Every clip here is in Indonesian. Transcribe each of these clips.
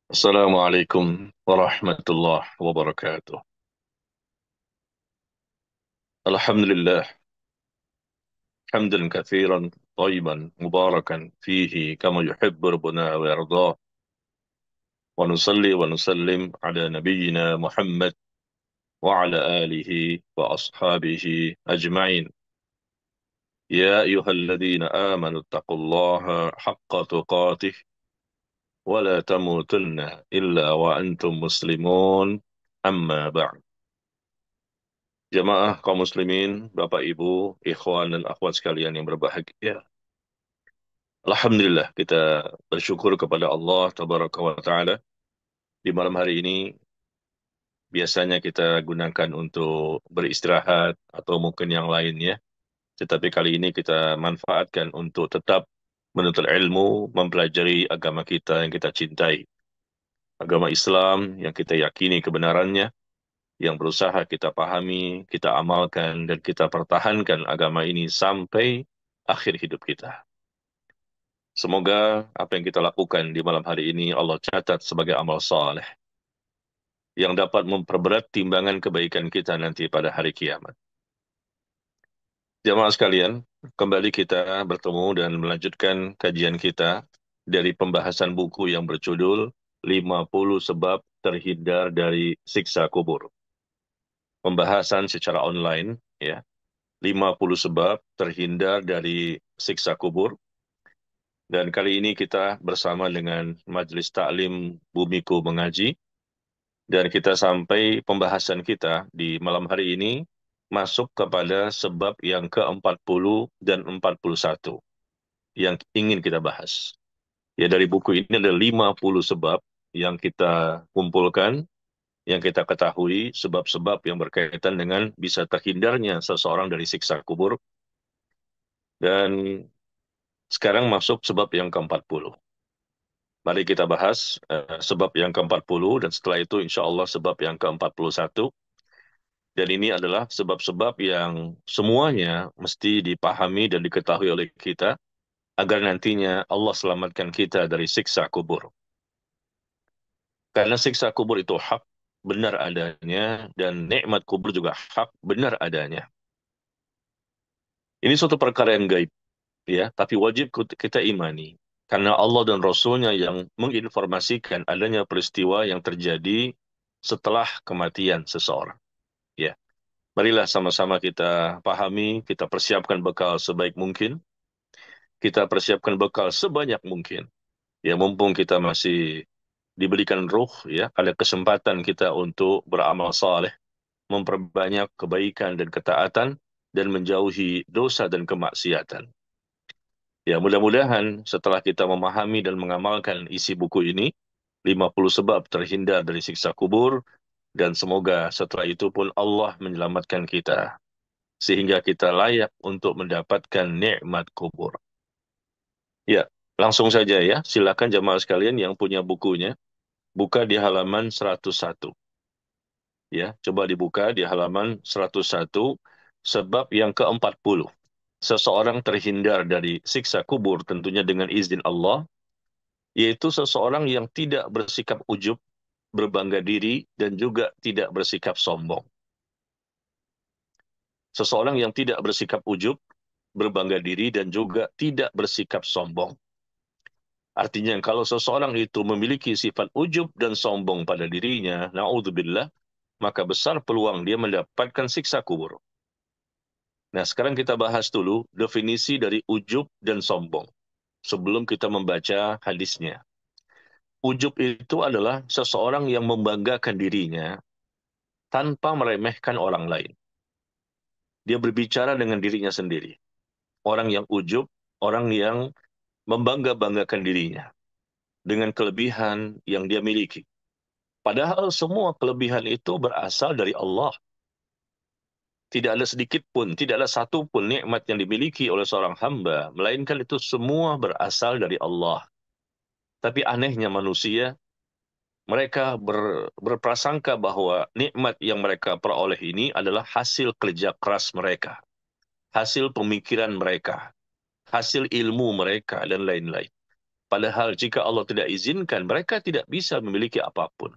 Assalamualaikum warahmatullahi wabarakatuh. Alhamdulillah, hamdan kathiran, tayyiban, mubarakan fihi, kama yuhibbu rabbuna wa yardah. Wa nusalli wa nusallim ala nabiyyina Muhammad wa ala alihi wa ashabihi ajma'in. Ya ayyuhalladzina amanu taqullaha haqqa tuqatih wa la tamutunna illa wa antum muslimun. Amma ba'd. Jamaah kaum muslimin, Bapak Ibu, ikhwan dan akhwat sekalian yang berbahagia. Alhamdulillah kita bersyukur kepada Allah Tabaraka wa Ta'ala. Di malam hari ini biasanya kita gunakan untuk beristirahat atau mungkin yang lainnya. Tetapi kali ini kita manfaatkan untuk tetap menuntut ilmu, mempelajari agama kita yang kita cintai. Agama Islam yang kita yakini kebenarannya, yang berusaha kita pahami, kita amalkan, dan kita pertahankan agama ini sampai akhir hidup kita. Semoga apa yang kita lakukan di malam hari ini Allah catat sebagai amal saleh yang dapat memperberat timbangan kebaikan kita nanti pada hari kiamat. Jamaah sekalian, kembali kita bertemu dan melanjutkan kajian kita dari pembahasan buku yang berjudul 50 Sebab Terhindar dari Siksa Kubur. Pembahasan secara online, ya. 50 sebab terhindar dari siksa kubur. Dan kali ini kita bersama dengan Majelis Taklim Bumiku Mengaji. Dan kita sampai pembahasan kita di malam hari ini masuk kepada sebab yang ke-40 dan 41 yang ingin kita bahas. Ya, dari buku ini ada 50 sebab yang kita kumpulkan, yang kita ketahui, sebab-sebab yang berkaitan dengan bisa terhindarnya seseorang dari siksa kubur. Dan sekarang masuk sebab yang ke-40. Mari kita bahas sebab yang ke-40 dan setelah itu insya Allah sebab yang ke-41. Dan ini adalah sebab-sebab yang semuanya mesti dipahami dan diketahui oleh kita agar nantinya Allah selamatkan kita dari siksa kubur. Karena siksa kubur itu hak, benar adanya, dan nikmat kubur juga hak, benar adanya. Ini suatu perkara yang gaib, ya, tapi wajib kita imani. Karena Allah dan Rasulnya yang menginformasikan adanya peristiwa yang terjadi setelah kematian seseorang. Ya, marilah sama-sama kita pahami, kita persiapkan bekal sebaik mungkin, kita persiapkan bekal sebanyak mungkin. Ya, mumpung kita masih diberikan ruh, ya, ada kesempatan kita untuk beramal saleh, memperbanyak kebaikan dan ketaatan, dan menjauhi dosa dan kemaksiatan. Ya, mudah-mudahan setelah kita memahami dan mengamalkan isi buku ini, 50 sebab terhindar dari siksa kubur, dan semoga setelah itu pun Allah menyelamatkan kita, sehingga kita layak untuk mendapatkan nikmat kubur. Ya, langsung saja ya, silakan jamaah sekalian yang punya bukunya, buka di halaman 101. Ya, coba dibuka di halaman 101, sebab yang ke-40. Seseorang terhindar dari siksa kubur tentunya dengan izin Allah, yaitu seseorang yang tidak bersikap ujub, berbangga diri, dan juga tidak bersikap sombong. Seseorang yang tidak bersikap ujub, berbangga diri, dan juga tidak bersikap sombong. Artinya kalau seseorang itu memiliki sifat ujub dan sombong pada dirinya, na'udzubillah, maka besar peluang dia mendapatkan siksa kubur. Nah, sekarang kita bahas dulu definisi dari ujub dan sombong sebelum kita membaca hadisnya. Ujub itu adalah seseorang yang membanggakan dirinya tanpa meremehkan orang lain. Dia berbicara dengan dirinya sendiri. Orang yang ujub, orang yang membangga-banggakan dirinya dengan kelebihan yang dia miliki. Padahal semua kelebihan itu berasal dari Allah. Tidak ada sedikit pun, tidak ada satu pun nikmat yang dimiliki oleh seorang hamba, melainkan itu semua berasal dari Allah. Tapi anehnya manusia, mereka berprasangka bahwa nikmat yang mereka peroleh ini adalah hasil kerja keras mereka, hasil pemikiran mereka, hasil ilmu mereka, dan lain-lain. Padahal jika Allah tidak izinkan, mereka tidak bisa memiliki apapun.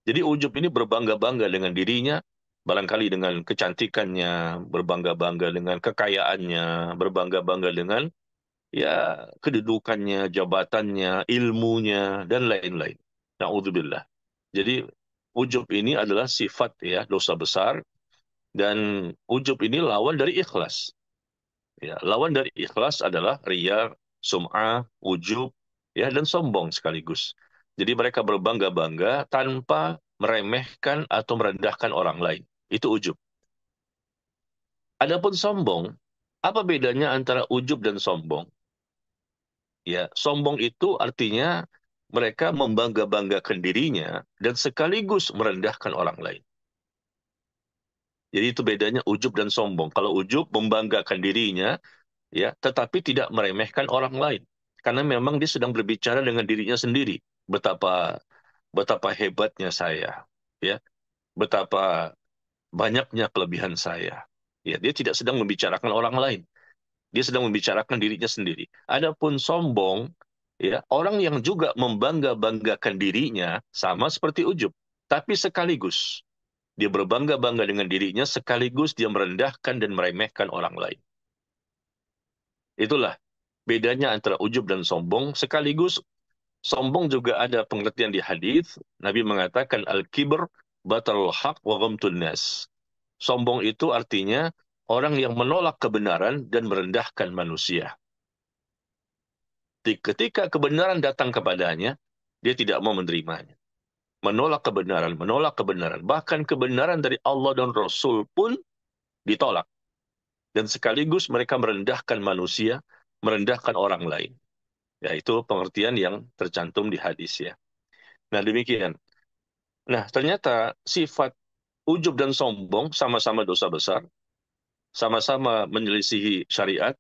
Jadi ujub ini berbangga-bangga dengan dirinya, barangkali dengan kecantikannya, berbangga-bangga dengan kekayaannya, berbangga-bangga dengan ya kedudukannya, jabatannya, ilmunya, dan lain-lain. Na'udzubillah. Jadi ujub ini adalah sifat ya dosa besar, dan ujub ini lawan dari ikhlas. Ya, lawan dari ikhlas adalah riya, sum'ah, ujub, ya, dan sombong sekaligus. Jadi mereka berbangga-bangga tanpa meremehkan atau merendahkan orang lain. Itu ujub. Adapun sombong, apa bedanya antara ujub dan sombong? Ya, sombong itu artinya mereka membangga-banggakan dirinya dan sekaligus merendahkan orang lain. Jadi itu bedanya ujub dan sombong. Kalau ujub membanggakan dirinya, ya, tetapi tidak meremehkan orang lain. Karena memang dia sedang berbicara dengan dirinya sendiri. Betapa betapa hebatnya saya, ya, betapa banyaknya kelebihan saya. Ya, dia tidak sedang membicarakan orang lain. Dia sedang membicarakan dirinya sendiri. Adapun sombong, ya, orang yang juga membangga-banggakan dirinya sama seperti ujub, tapi sekaligus dia berbangga-bangga dengan dirinya, sekaligus dia merendahkan dan meremehkan orang lain. Itulah bedanya antara ujub dan sombong. Sekaligus sombong juga ada pengertian di hadis. Nabi mengatakan al-kibr batarul haq wa ghamtun nas. Sombong itu artinya orang yang menolak kebenaran dan merendahkan manusia. Ketika kebenaran datang kepadanya, dia tidak mau menerimanya. Menolak kebenaran. Bahkan kebenaran dari Allah dan Rasul pun ditolak. Dan sekaligus mereka merendahkan manusia, merendahkan orang lain. Yaitu pengertian yang tercantum di hadis ya. Nah demikian. Nah ternyata sifat ujub dan sombong sama-sama dosa besar, sama-sama menyelisihi syariat,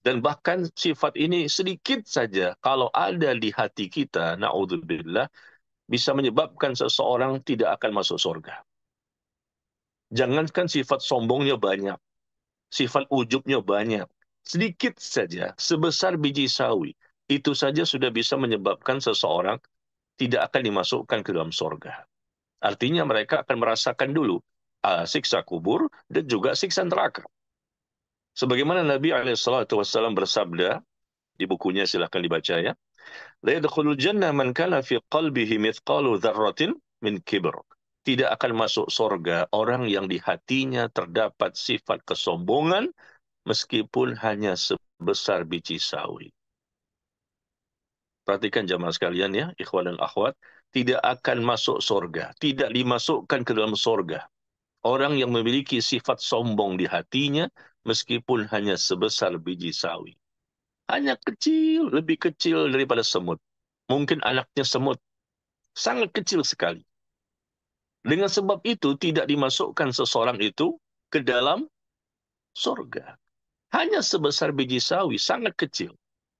dan bahkan sifat ini sedikit saja kalau ada di hati kita, na'udzubillah, bisa menyebabkan seseorang tidak akan masuk surga. Jangankan sifat sombongnya banyak, sifat ujubnya banyak. Sedikit saja, sebesar biji sawi, itu saja sudah bisa menyebabkan seseorang tidak akan dimasukkan ke dalam surga. Artinya mereka akan merasakan dulu siksa kubur dan juga siksa neraka. Sebagaimana Nabi SAW bersabda, di bukunya silahkan dibaca ya, la yadkhulul jannah man kana fi qalbihi mithqalu dzarratin min kibr. Tidak akan masuk surga orang yang di hatinya terdapat sifat kesombongan meskipun hanya sebesar biji sawi. Perhatikan jamaah sekalian ya, ikhwan dan akhwat, tidak akan masuk surga, tidak dimasukkan ke dalam surga orang yang memiliki sifat sombong di hatinya meskipun hanya sebesar biji sawi. Hanya kecil, lebih kecil daripada semut. Mungkin anaknya semut, sangat kecil sekali. Dengan sebab itu tidak dimasukkan seseorang itu ke dalam surga. Hanya sebesar biji sawi, sangat kecil.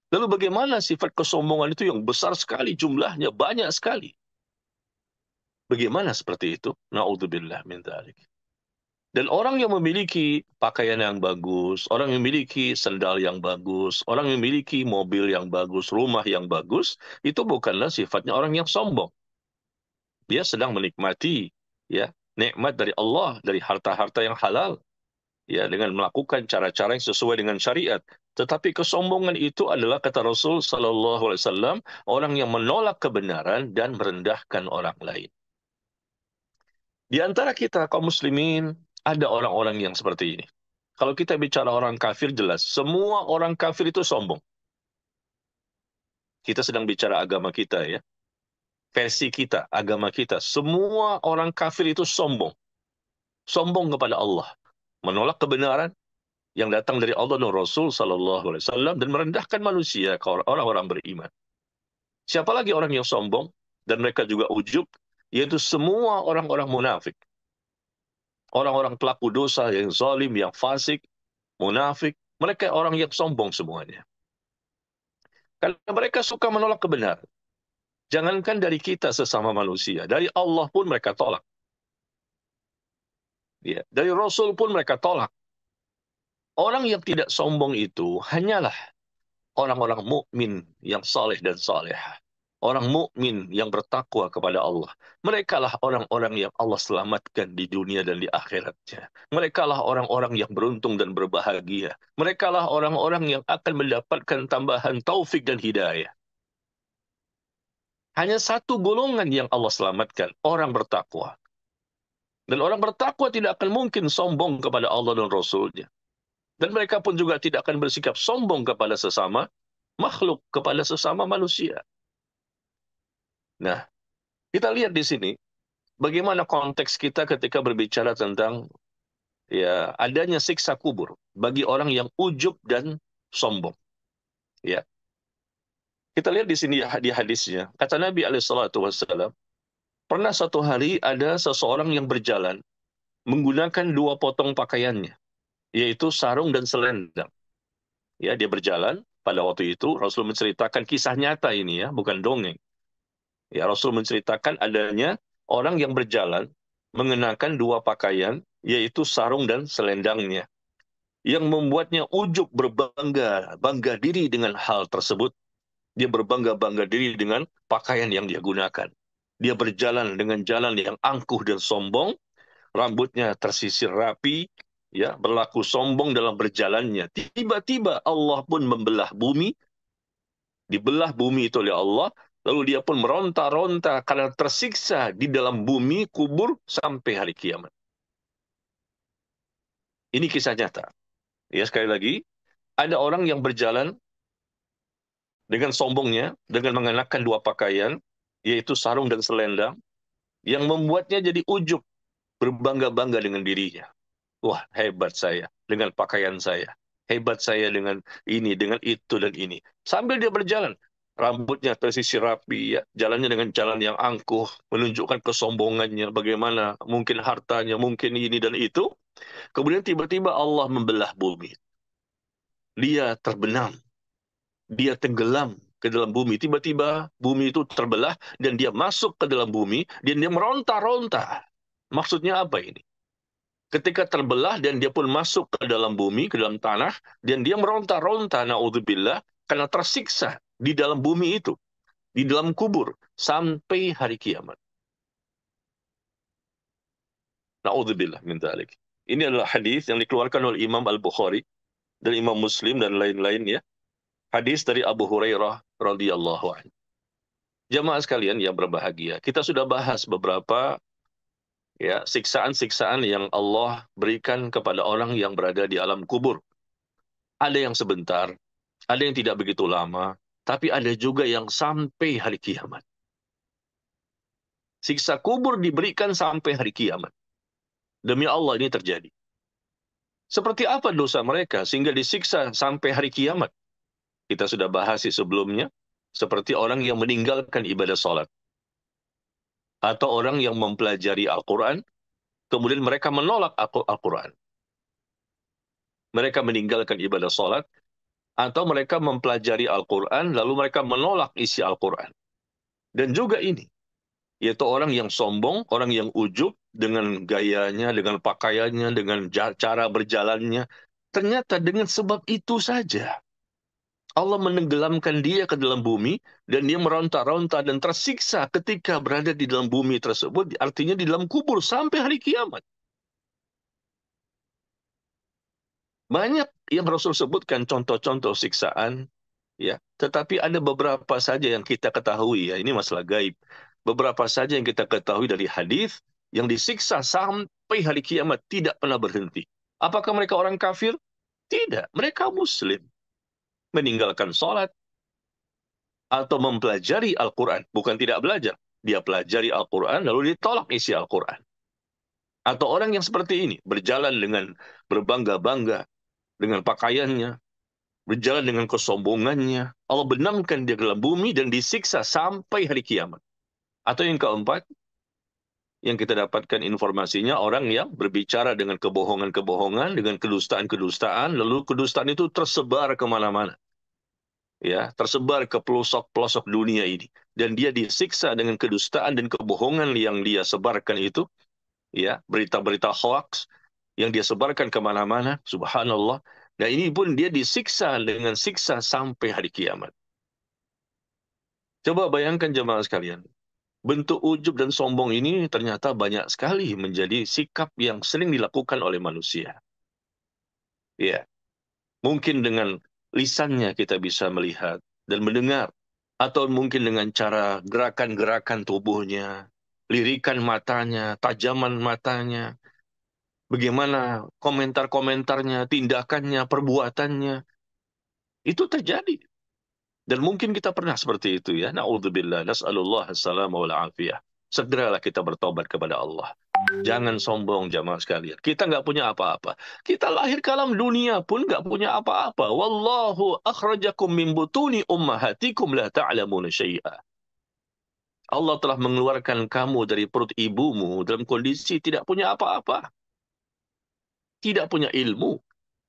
Lalu bagaimana sifat kesombongan itu yang besar sekali jumlahnya, banyak sekali? Bagaimana seperti itu? Na'udzubillah min dzalik. Dan orang yang memiliki pakaian yang bagus, orang yang memiliki sendal yang bagus, orang yang memiliki mobil yang bagus, rumah yang bagus, itu bukanlah sifatnya orang yang sombong. Dia sedang menikmati ya nikmat dari Allah, dari harta-harta yang halal, ya, dengan melakukan cara-cara yang sesuai dengan syariat. Tetapi kesombongan itu adalah, kata Rasul sallallahu alaihi wasallam, orang yang menolak kebenaran dan merendahkan orang lain. Di antara kita kaum muslimin ada orang-orang yang seperti ini. Kalau kita bicara orang kafir, jelas semua orang kafir itu sombong. Kita sedang bicara agama kita ya. Versi kita, agama kita. Semua orang kafir itu sombong. Sombong kepada Allah. Menolak kebenaran yang datang dari Allah dan Rasul sallallahu alaihi wasallam dan merendahkan manusia, orang-orang beriman. Siapa lagi orang yang sombong dan mereka juga ujub? Yaitu semua orang-orang munafik. Orang-orang pelaku dosa yang zalim, yang fasik, munafik, mereka orang yang sombong semuanya. Karena mereka suka menolak kebenaran. Jangankan dari kita sesama manusia, dari Allah pun mereka tolak. Ya, dari Rasul pun mereka tolak. Orang yang tidak sombong itu hanyalah orang-orang mukmin yang saleh dan salehah. Orang mukmin yang bertakwa kepada Allah. Merekalah orang-orang yang Allah selamatkan di dunia dan di akhiratnya. Merekalah orang-orang yang beruntung dan berbahagia. Merekalah orang-orang yang akan mendapatkan tambahan taufik dan hidayah. Hanya satu golongan yang Allah selamatkan, orang bertakwa. Dan orang bertakwa tidak akan mungkin sombong kepada Allah dan Rasul-Nya. Dan mereka pun juga tidak akan bersikap sombong kepada sesama makhluk, kepada sesama manusia. Nah, kita lihat di sini bagaimana konteks kita ketika berbicara tentang ya adanya siksa kubur bagi orang yang ujub dan sombong. Ya, kita lihat di sini di hadisnya. Kata Nabi SAW, pernah satu hari ada seseorang yang berjalan menggunakan dua potong pakaiannya, yaitu sarung dan selendang. Ya, dia berjalan pada waktu itu. Rasul menceritakan kisah nyata ini, ya, bukan dongeng. Ya, Rasul menceritakan adanya orang yang berjalan mengenakan dua pakaian, yaitu sarung dan selendangnya, yang membuatnya ujub bangga diri dengan hal tersebut. Dia berbangga-bangga diri dengan pakaian yang dia gunakan. Dia berjalan dengan jalan yang angkuh dan sombong, rambutnya tersisir rapi, ya, berlaku sombong dalam berjalannya. Tiba-tiba Allah pun membelah bumi, dibelah bumi itu oleh Allah, lalu dia pun meronta-ronta karena tersiksa di dalam bumi kubur sampai hari kiamat. Ini kisah nyata. Ya, sekali lagi, ada orang yang berjalan dengan sombongnya, dengan mengenakan dua pakaian, yaitu sarung dan selendang, yang membuatnya jadi ujub, berbangga-bangga dengan dirinya. Wah, hebat saya dengan pakaian saya. Hebat saya dengan ini, dengan itu, dan ini. Sambil dia berjalan, rambutnya tersisir rapi, ya, jalannya dengan jalan yang angkuh, menunjukkan kesombongannya, bagaimana mungkin hartanya, mungkin ini dan itu. Kemudian tiba-tiba Allah membelah bumi. Dia terbenam, dia tenggelam ke dalam bumi. Tiba-tiba bumi itu terbelah dan dia masuk ke dalam bumi dan dia meronta-ronta. Maksudnya apa ini? Ketika terbelah dan dia pun masuk ke dalam bumi, ke dalam tanah, dan dia meronta-ronta, na'udzubillah, karena tersiksa di dalam bumi itu, di dalam kubur, sampai hari kiamat. Na'udzubillah min dzalik. Ini adalah hadis yang dikeluarkan oleh Imam Al-Bukhari dan Imam Muslim dan lain-lain, ya. Hadis dari Abu Hurairah radhiyallahu anhu. Jamaah sekalian yang berbahagia, kita sudah bahas beberapa, ya, siksaan-siksaan yang Allah berikan kepada orang yang berada di alam kubur. Ada yang sebentar, ada yang tidak begitu lama, tapi ada juga yang sampai hari kiamat. Siksa kubur diberikan sampai hari kiamat. Demi Allah ini terjadi. Seperti apa dosa mereka sehingga disiksa sampai hari kiamat? Kita sudah bahas sebelumnya, seperti orang yang meninggalkan ibadah sholat. Atau orang yang mempelajari Al-Quran, kemudian mereka menolak Al-Quran. Mereka meninggalkan ibadah sholat, atau mereka mempelajari Al-Quran, lalu mereka menolak isi Al-Quran. Dan juga ini, yaitu orang yang sombong, orang yang ujub dengan gayanya, dengan pakaiannya, dengan cara berjalannya. Ternyata dengan sebab itu saja, Allah menenggelamkan dia ke dalam bumi, dan dia meronta-ronta dan tersiksa ketika berada di dalam bumi tersebut, artinya di dalam kubur sampai hari kiamat. Banyak yang Rasul sebutkan contoh-contoh siksaan, ya, tetapi ada beberapa saja yang kita ketahui, ya, ini masalah gaib. Beberapa saja yang kita ketahui dari hadis yang disiksa sampai hari kiamat tidak pernah berhenti. Apakah mereka orang kafir? Tidak, mereka muslim. Meninggalkan sholat atau mempelajari Al-Quran. Bukan tidak belajar. Dia pelajari Al-Quran lalu ditolak isi Al-Quran. Atau orang yang seperti ini, berjalan dengan berbangga-bangga dengan pakaiannya, berjalan dengan kesombongannya. Allah benamkan dia ke dalam bumi dan disiksa sampai hari kiamat. Atau yang keempat, yang kita dapatkan informasinya, orang yang berbicara dengan kebohongan-kebohongan, dengan kedustaan-kedustaan, lalu kedustaan itu tersebar kemana-mana. Ya, tersebar ke pelosok-pelosok dunia ini. Dan dia disiksa dengan kedustaan dan kebohongan yang dia sebarkan itu, ya, berita-berita hoax yang dia sebarkan kemana-mana, subhanallah, Dan ini pun dia disiksa dengan siksa sampai hari kiamat. Coba bayangkan jemaah sekalian. Bentuk ujub dan sombong ini ternyata banyak sekali menjadi sikap yang sering dilakukan oleh manusia. Ya, mungkin dengan lisannya kita bisa melihat dan mendengar, atau mungkin dengan cara gerakan-gerakan tubuhnya, lirikan matanya, tajaman matanya, bagaimana komentar-komentarnya, tindakannya, perbuatannya, itu terjadi. Dan mungkin kita pernah seperti itu ya. Na'udzubillah, nas'alullah as-salama wal afiyah. Segeralah kita bertobat kepada Allah. Jangan sombong jamaah sekalian. Kita nggak punya apa-apa. Kita lahir ke alam dunia pun nggak punya apa-apa. Wallahu akhrajakum min butuni ummahatikum la ta'lamuna syai'a. Allah telah mengeluarkan kamu dari perut ibumu dalam kondisi tidak punya apa-apa. Tidak punya ilmu.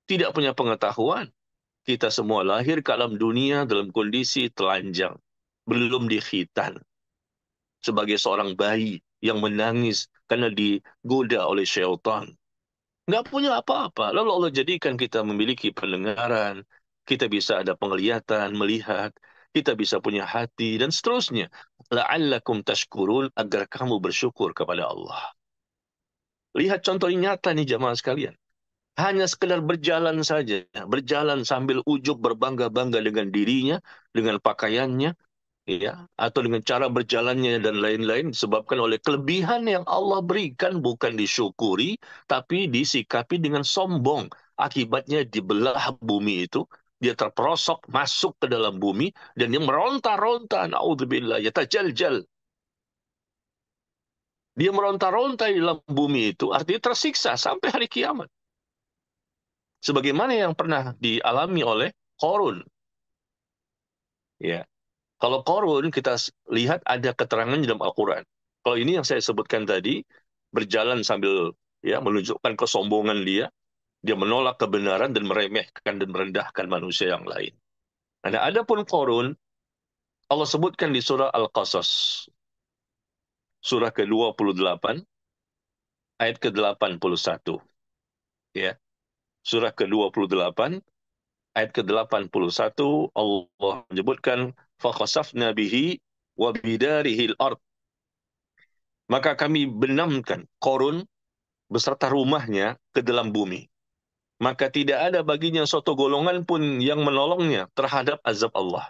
Tidak punya pengetahuan. Kita semua lahir ke alam dunia dalam kondisi telanjang. Belum dikhitan. Sebagai seorang bayi yang menangis karena digoda oleh syaitan. Nggak punya apa-apa. Lalu Allah jadikan kita memiliki pendengaran, kita bisa ada penglihatan, melihat, kita bisa punya hati, dan seterusnya. La'allakum tashkurun, agar kamu bersyukur kepada Allah. Lihat contoh yang nyata nih jamaah sekalian. Hanya sekedar berjalan saja, berjalan sambil ujub berbangga-bangga dengan dirinya, dengan pakaiannya, ya, atau dengan cara berjalannya dan lain-lain disebabkan oleh kelebihan yang Allah berikan, bukan disyukuri tapi disikapi dengan sombong. Akibatnya dibelah bumi itu, dia terperosok masuk ke dalam bumi dan dia meronta-ronta, naudzubillah, yatajaljal. Dia meronta-ronta di dalam bumi itu artinya tersiksa sampai hari kiamat. Sebagaimana yang pernah dialami oleh Qarun, ya. Kalau Qarun kita lihat ada keterangan di dalam Al-Quran. Kalau ini yang saya sebutkan tadi, berjalan sambil ya menunjukkan kesombongan dia, dia menolak kebenaran dan meremehkan dan merendahkan manusia yang lain. Nah, ada pun Qarun, Allah sebutkan di surah Al-Qasas, surah ke-28, ayat ke-81. Ya, surah ke-28, ayat ke-81, Allah menyebutkan, فَخَسَفْنَا بِهِ وَبِدَارِهِ الْأَرْضِ. Maka kami benamkan Qarun beserta rumahnya ke dalam bumi. Maka tidak ada baginya suatu golongan pun yang menolongnya terhadap azab Allah.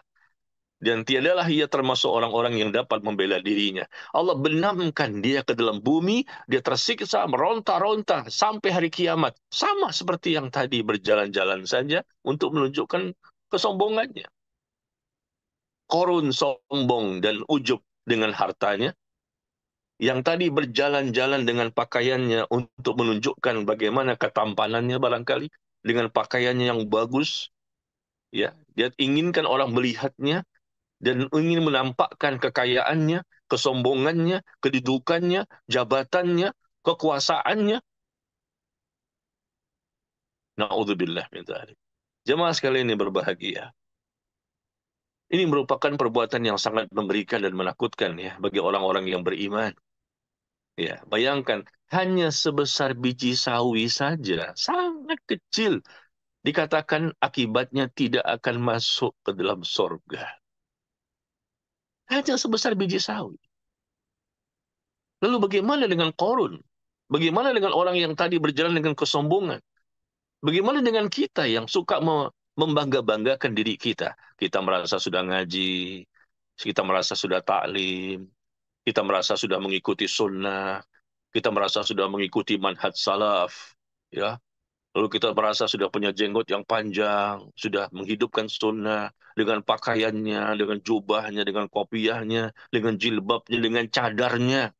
Dan tiadalah ia termasuk orang-orang yang dapat membela dirinya. Allah benamkan dia ke dalam bumi, dia tersiksa, meronta-ronta sampai hari kiamat. Sama seperti yang tadi berjalan-jalan saja untuk menunjukkan kesombongannya. Qarun sombong dan ujub dengan hartanya, yang tadi berjalan-jalan dengan pakaiannya untuk menunjukkan bagaimana ketampanannya barangkali, dengan pakaiannya yang bagus, ya, dia inginkan orang melihatnya dan ingin menampakkan kekayaannya, kesombongannya, kedudukannya, jabatannya, kekuasaannya. Na'udzubillah min dzalik. Jemaah sekalian ini berbahagia. Ini merupakan perbuatan yang sangat memberikan dan menakutkan ya bagi orang-orang yang beriman. Ya, bayangkan hanya sebesar biji sawi saja, sangat kecil. Dikatakan akibatnya tidak akan masuk ke dalam sorga. Hanya sebesar biji sawi. Lalu bagaimana dengan Qarun? Bagaimana dengan orang yang tadi berjalan dengan kesombongan? Bagaimana dengan kita yang suka membangga-banggakan diri kita? Kita merasa sudah ngaji, kita merasa sudah taklim, kita merasa sudah mengikuti sunnah, kita merasa sudah mengikuti manhaj salaf, ya. Lalu kita merasa sudah punya jenggot yang panjang, sudah menghidupkan sunnah dengan pakaiannya, dengan jubahnya, dengan kopiahnya, dengan jilbabnya, dengan cadarnya.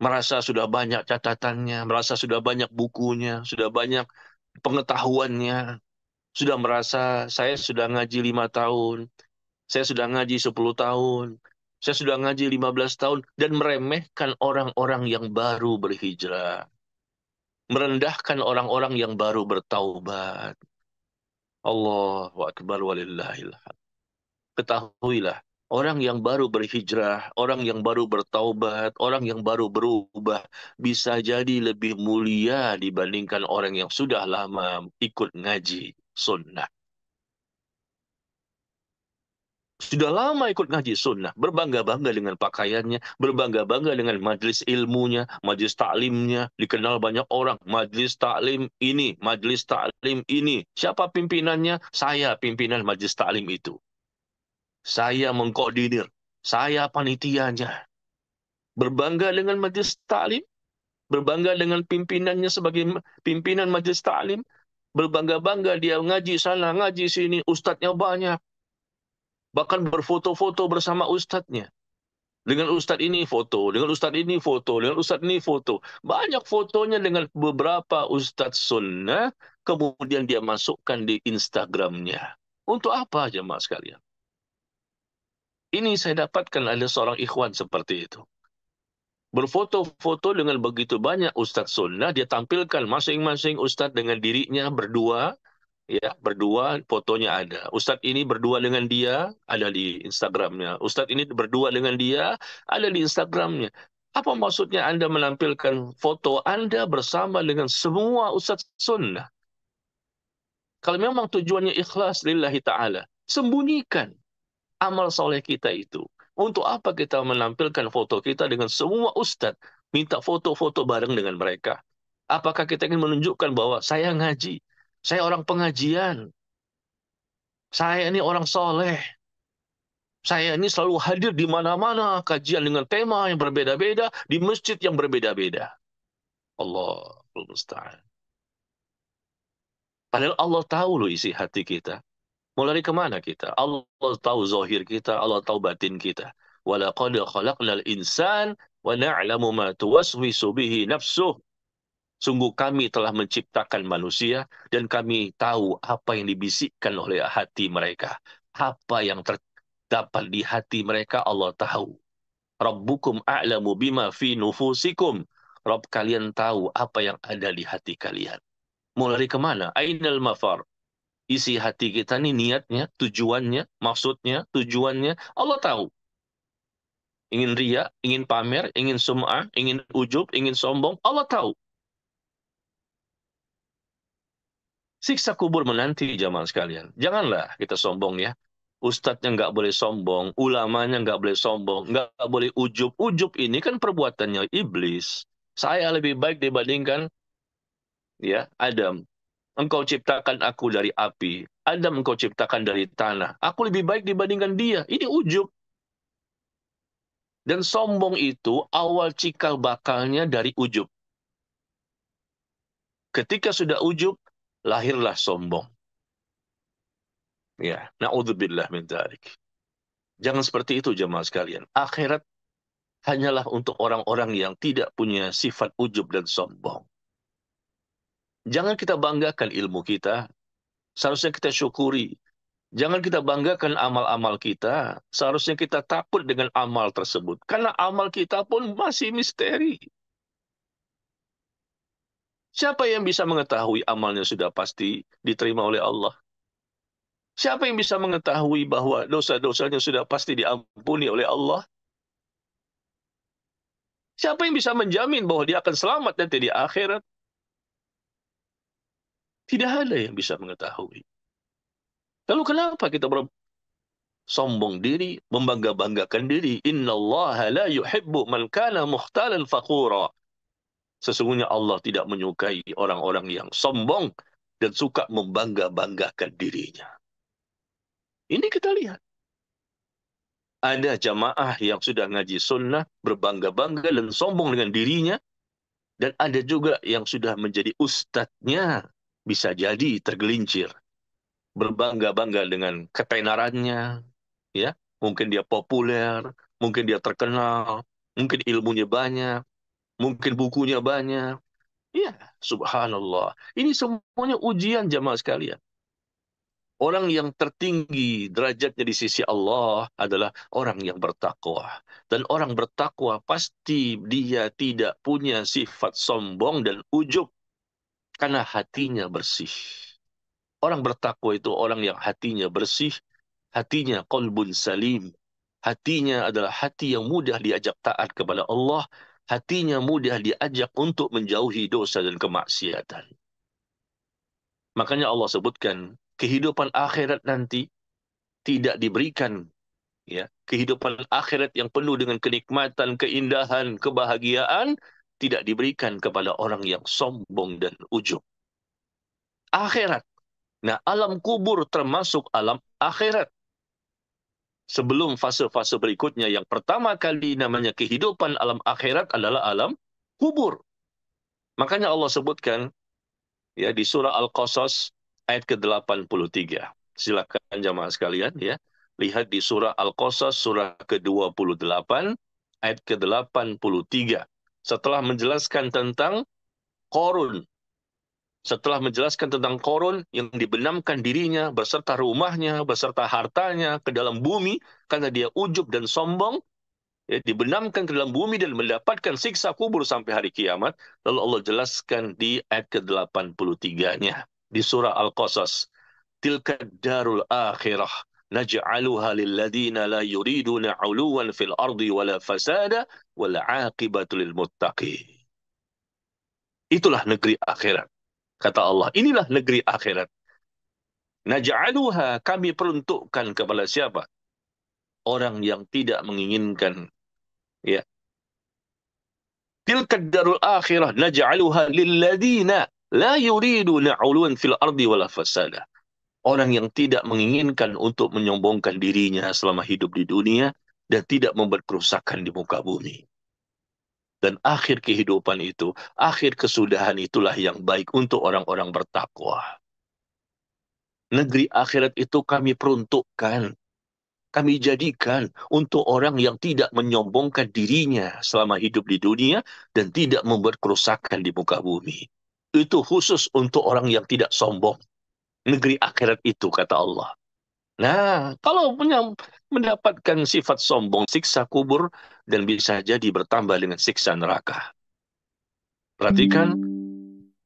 Merasa sudah banyak catatannya, merasa sudah banyak bukunya, sudah banyak pengetahuannya, sudah merasa saya sudah ngaji 5 tahun, saya sudah ngaji 10 tahun, saya sudah ngaji 15 tahun, dan meremehkan orang-orang yang baru berhijrah. Merendahkan orang-orang yang baru bertaubat. Allahu Akbar walillahilhamd. Ketahuilah, Orang yang baru berhijrah, orang yang baru bertaubat, orang yang baru berubah bisa jadi lebih mulia dibandingkan orang yang sudah lama ikut ngaji sunnah. Sudah lama ikut ngaji sunnah, berbangga-bangga dengan pakaiannya, berbangga-bangga dengan majlis ilmunya, majlis taklimnya, dikenal banyak orang, majlis taklim ini, majlis taklim ini. Siapa pimpinannya? Saya pimpinan majlis taklim itu. Saya mengkoordinir, saya panitianya. Berbangga dengan majlis taklim, berbangga dengan pimpinannya sebagai pimpinan majlis taklim, berbangga-bangga dia ngaji sana, ngaji sini, ustadznya banyak, bahkan berfoto-foto bersama ustadznya. Dengan ustadz ini foto, dengan ustadz ini foto, dengan ustadz ini foto. Banyak fotonya dengan beberapa ustadz sunnah, kemudian dia masukkan di Instagramnya. Untuk apa jemaah sekalian? Ini saya dapatkan ada seorang ikhwan seperti itu. Berfoto-foto dengan begitu banyak ustadz sunnah, dia tampilkan masing-masing ustadz dengan dirinya berdua, ya, berdua fotonya ada. Ustadz ini berdua dengan dia, ada di Instagramnya. Ustadz ini berdua dengan dia, ada di Instagramnya. Apa maksudnya Anda menampilkan foto Anda bersama dengan semua ustadz sunnah? Kalau memang tujuannya ikhlas lillahi ta'ala, sembunyikan amal soleh kita itu. Untuk apa kita menampilkan foto kita dengan semua ustadz? Minta foto-foto bareng dengan mereka. Apakah kita ingin menunjukkan bahwa saya ngaji, saya orang pengajian, saya ini orang soleh, saya ini selalu hadir di mana-mana, kajian dengan tema yang berbeda-beda, di masjid yang berbeda-beda. Allahul Musta'an. Padahal Allah tahu loh isi hati kita. Mau lari kemana kita? Allah tahu zahir kita, Allah tahu batin kita. Walaqad khalaqnal insan wa na'lamu ma tuwaswisu bihi nafsuh. Sungguh kami telah menciptakan manusia dan kami tahu apa yang dibisikkan oleh hati mereka. Apa yang terdapat di hati mereka Allah tahu. Rabbukum a'lamu bima fi nufusikum. Rabb kalian tahu apa yang ada di hati kalian. Mau lari kemana? Ainal mafar. Isi hati kita nih niatnya, tujuannya, maksudnya, tujuannya, Allah tahu. Ingin ria, ingin pamer, ingin sum'ah, ingin ujub, ingin sombong, Allah tahu. Siksa kubur menanti jamaah sekalian. Janganlah kita sombong ya. Ustadznya nggak boleh sombong, ulamanya nggak boleh sombong, nggak boleh ujub. Ujub ini kan perbuatannya iblis. Saya lebih baik dibandingkan ya Adam. Engkau ciptakan aku dari api. Adam engkau ciptakan dari tanah. Aku lebih baik dibandingkan dia. Ini ujub. Dan sombong itu awal cikal bakalnya dari ujub. Ketika sudah ujub, lahirlah sombong. Ya, na'udzubillah min dzalik. Jangan seperti itu jemaah sekalian. Akhirat hanyalah untuk orang-orang yang tidak punya sifat ujub dan sombong. Jangan kita banggakan ilmu kita. Seharusnya kita syukuri. Jangan kita banggakan amal-amal kita. Seharusnya kita takut dengan amal tersebut. Karena amal kita pun masih misteri. Siapa yang bisa mengetahui amalnya sudah pasti diterima oleh Allah? Siapa yang bisa mengetahui bahwa dosa-dosanya sudah pasti diampuni oleh Allah? Siapa yang bisa menjamin bahwa dia akan selamat nanti di akhirat? Tidak ada yang bisa mengetahui. Lalu kenapa kita bersombong diri, membangga-banggakan diri? Innallaha la yuhibbu man kana mukhtalan fakhura. Sesungguhnya Allah tidak menyukai orang-orang yang sombong dan suka membangga-banggakan dirinya. Ini kita lihat. Ada jamaah yang sudah ngaji sunnah, berbangga-bangga dan sombong dengan dirinya. Dan ada juga yang sudah menjadi ustadznya, bisa jadi tergelincir. Berbangga-bangga dengan ketenarannya, ya. Mungkin dia populer, mungkin dia terkenal, mungkin ilmunya banyak, mungkin bukunya banyak. Ya, subhanallah. Ini semuanya ujian jamaah sekalian. Orang yang tertinggi derajatnya di sisi Allah adalah orang yang bertakwa. Dan orang bertakwa pasti dia tidak punya sifat sombong dan ujub karena hatinya bersih. Orang bertakwa itu orang yang hatinya bersih, hatinya qalbun salim. hatinya adalah hati yang mudah diajak taat kepada Allah, hatinya mudah diajak untuk menjauhi dosa dan kemaksiatan. Makanya Allah sebutkan kehidupan akhirat nanti tidak diberikan, ya, kehidupan akhirat yang penuh dengan kenikmatan, keindahan, kebahagiaan tidak diberikan kepada orang yang sombong dan ujub. Akhirat. Nah, alam kubur termasuk alam akhirat. Sebelum fase-fase berikutnya, yang pertama kali namanya kehidupan alam akhirat adalah alam kubur. Makanya Allah sebutkan, ya, di surah Al-Qasas ayat ke-83. Silakan jamaah sekalian, ya. Lihat di surah Al-Qasas surah ke-28 ayat ke-83. Setelah menjelaskan tentang Qarun, setelah menjelaskan tentang Qarun yang dibenamkan dirinya beserta rumahnya, beserta hartanya ke dalam bumi karena dia ujub dan sombong, ya, dibenamkan ke dalam bumi dan mendapatkan siksa kubur sampai hari kiamat. Lalu Allah jelaskan di ayat ke-83-nya di surah Al-Qasas, tilka darul akhirah naj'aluha lilladina la yuriduna 'uluwan fil ardi wala fasada wal 'aqibatu lil muttaqin. Itulah negeri akhirat. Kata Allah, inilah negeri akhirat. Naj'aluha, kami peruntukkan kepada siapa? Orang yang tidak menginginkan, ya, tilka darul akhirah naj'aluha lilladina la yuriduna 'uluwan fil ardi wala fasada. Orang yang tidak menginginkan untuk menyombongkan dirinya selama hidup di dunia dan tidak membuat kerusakan di muka bumi. Dan akhir kehidupan itu, akhir kesudahan itulah yang baik untuk orang-orang bertakwa. Negeri akhirat itu kami peruntukkan, kami jadikan untuk orang yang tidak menyombongkan dirinya selama hidup di dunia dan tidak membuat kerusakan di muka bumi. Itu khusus untuk orang yang tidak sombong. Negeri akhirat itu, kata Allah. Nah, kalau mendapatkan sifat sombong, siksa kubur, dan bisa jadi bertambah dengan siksa neraka. Perhatikan,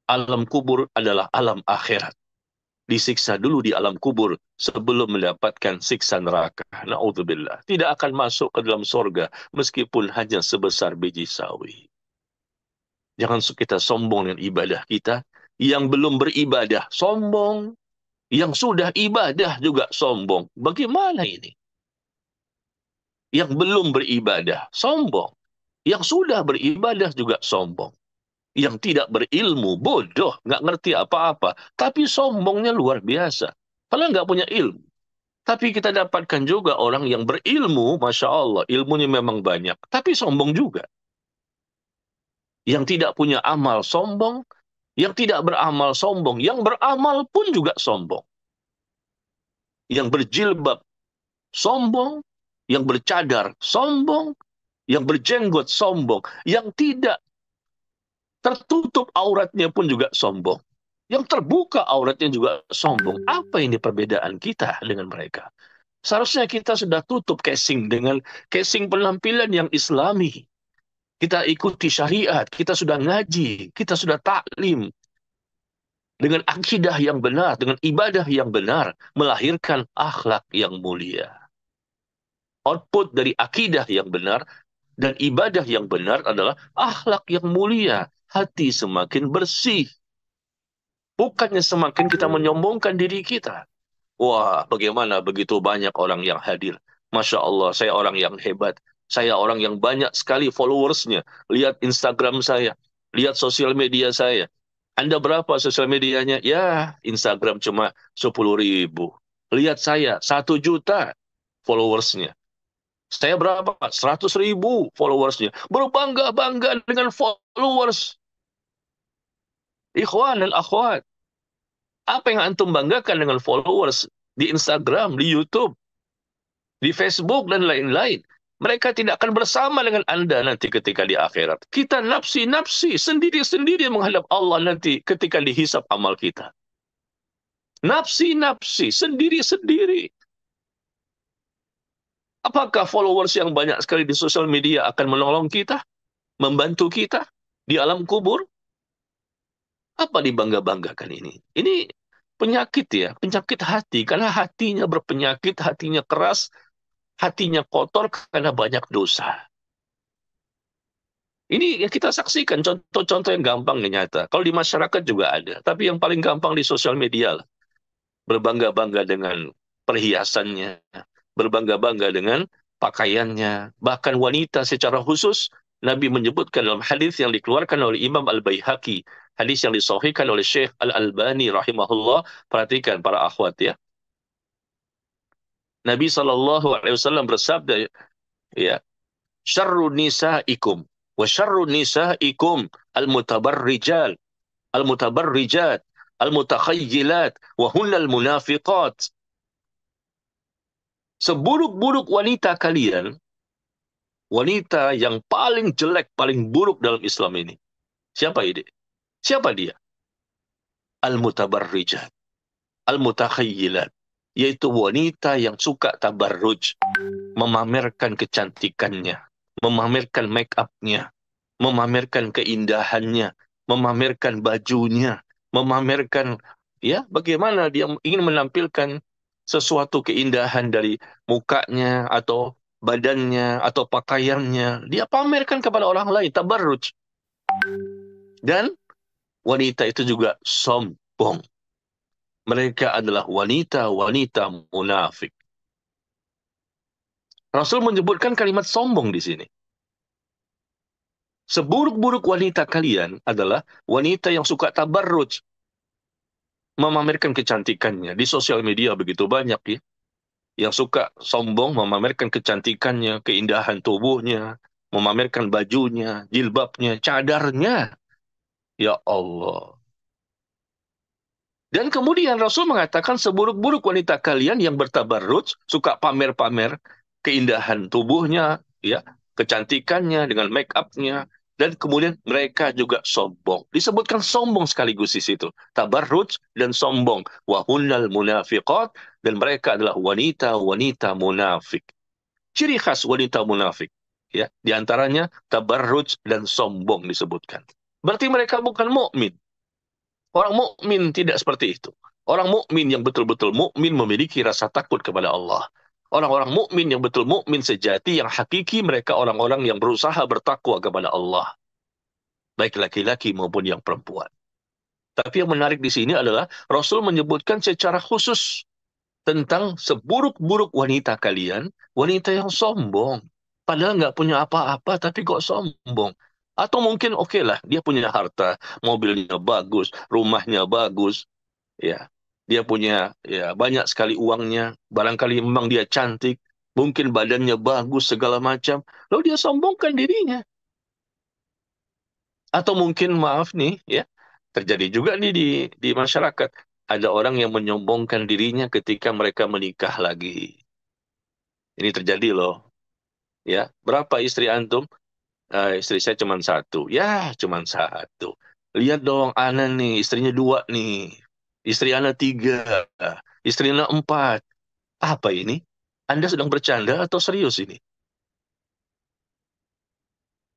alam kubur adalah alam akhirat. Disiksa dulu di alam kubur sebelum mendapatkan siksa neraka. Na'udzubillah. Tidak akan masuk ke dalam surga meskipun hanya sebesar biji sawi. Jangan kita sombong dengan ibadah kita. Yang belum beribadah, sombong. Yang sudah ibadah juga sombong. Bagaimana ini? Yang belum beribadah, sombong. Yang sudah beribadah juga sombong. Yang tidak berilmu, bodoh, nggak ngerti apa-apa. Tapi sombongnya luar biasa. Padahal nggak punya ilmu. Tapi kita dapatkan juga orang yang berilmu, Masya Allah, ilmunya memang banyak. Tapi sombong juga. Yang tidak punya amal, sombong. Yang tidak beramal, sombong. Yang beramal pun juga sombong. Yang berjilbab, sombong. Yang bercadar, sombong. Yang berjenggot, sombong. Yang tidak tertutup auratnya pun juga sombong. Yang terbuka auratnya juga sombong. Apa ini perbedaan kita dengan mereka? Seharusnya kita sudah tutup casing dengan casing penampilan yang islami. Kita ikuti syariat, kita sudah ngaji, kita sudah taklim. Dengan akidah yang benar, dengan ibadah yang benar, melahirkan akhlak yang mulia. Output dari akidah yang benar dan ibadah yang benar adalah akhlak yang mulia. Hati semakin bersih. Bukannya semakin kita menyombongkan diri kita. Wah, bagaimana begitu banyak orang yang hadir. Masya Allah, saya orang yang hebat. Saya orang yang banyak sekali followersnya. Lihat Instagram saya. Lihat sosial media saya. Anda berapa sosial medianya? Ya, Instagram cuma 10.000. Lihat saya, 1 juta followersnya. Saya berapa? 100.000 followersnya. Berbangga-bangga dengan followers. Ikhwan dan akhwat. Apa yang antum banggakan dengan followers di Instagram, di YouTube, di Facebook, dan lain-lain? Mereka tidak akan bersama dengan Anda nanti ketika di akhirat. Kita nafsi-nafsi, sendiri-sendiri menghadap Allah nanti ketika dihisap amal kita. Nafsi-nafsi, sendiri-sendiri. Apakah followers yang banyak sekali di sosial media akan menolong kita? Membantu kita di alam kubur? Apa dibangga-banggakan ini? Ini penyakit, ya, penyakit hati. Karena hatinya berpenyakit, hatinya keras. Hatinya kotor karena banyak dosa. Ini yang kita saksikan, contoh-contoh yang gampang dan nyata. Kalau di masyarakat juga ada, tapi yang paling gampang di sosial media lah. Berbangga-bangga dengan perhiasannya, berbangga-bangga dengan pakaiannya. Bahkan wanita secara khusus, Nabi menyebutkan dalam hadis yang dikeluarkan oleh Imam Al-Baihaqi, hadis yang disahihkan oleh Syekh Al-Albani rahimahullah. Perhatikan para akhwat ya. Nabi SAW bersabda, ya, syarrun nisaikum wa syarrun nisaikum al-mutabarrijal al-mutabarrijat al-mutakhayyilat wa hunnal munafiqat. Seburuk-buruk wanita kalian, wanita yang paling jelek, paling buruk dalam Islam ini. Siapa ini? Siapa dia? Al-mutabarrijat, al-mutakhayyilat. Yaitu wanita yang suka tabarruj, memamerkan kecantikannya, memamerkan make up-nya, memamerkan keindahannya, memamerkan bajunya, memamerkan ya bagaimana dia ingin menampilkan sesuatu keindahan dari mukanya atau badannya atau pakaiannya. Dia pamerkan kepada orang lain, tabarruj. Dan wanita itu juga sombong. Mereka adalah wanita-wanita munafik. Rasul menyebutkan kalimat sombong di sini. Seburuk-buruk wanita kalian adalah wanita yang suka tabarruj, memamerkan kecantikannya. Di sosial media begitu banyak ya, yang suka sombong, memamerkan kecantikannya, keindahan tubuhnya, memamerkan bajunya, jilbabnya, cadarnya. Ya Allah. Dan kemudian Rasul mengatakan seburuk-buruk wanita kalian yang bertabarruj, suka pamer-pamer keindahan tubuhnya, ya, kecantikannya dengan make up-nya, dan kemudian mereka juga sombong. Disebutkan sombong sekaligus di situ. Tabarruj dan sombong. Wahunnal munafiqat, dan mereka adalah wanita-wanita munafik. Ciri khas wanita munafik, ya, di antaranya tabarruj dan sombong disebutkan. Berarti mereka bukan mukmin. Orang mukmin tidak seperti itu. Orang mukmin yang betul-betul mukmin memiliki rasa takut kepada Allah. Orang-orang mukmin yang betul mukmin sejati, yang hakiki, mereka orang-orang yang berusaha bertakwa kepada Allah, baik laki-laki maupun yang perempuan. Tapi yang menarik di sini adalah Rasul menyebutkan secara khusus tentang seburuk-buruk wanita kalian, wanita yang sombong. Padahal nggak punya apa-apa, tapi kok sombong. Atau mungkin oke lah, dia punya harta, mobilnya bagus, rumahnya bagus, ya, dia punya ya banyak sekali uangnya, barangkali memang dia cantik, mungkin badannya bagus segala macam, lalu dia sombongkan dirinya. Atau mungkin maaf nih ya, terjadi juga nih di masyarakat, ada orang yang menyombongkan dirinya ketika mereka menikah lagi. Ini terjadi loh, ya. Berapa istri antum? Istri saya cuma satu. Ya, cuma satu. Lihat dong, Ana nih, istrinya dua nih. Istri Ana tiga. Istri Ana empat. Apa ini? Anda sedang bercanda atau serius ini?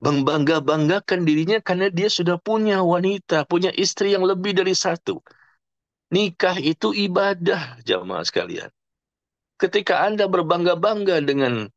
Membangga-banggakan dirinya karena dia sudah punya wanita, punya istri yang lebih dari satu. Nikah itu ibadah, jamaah sekalian. Ketika Anda berbangga-bangga dengan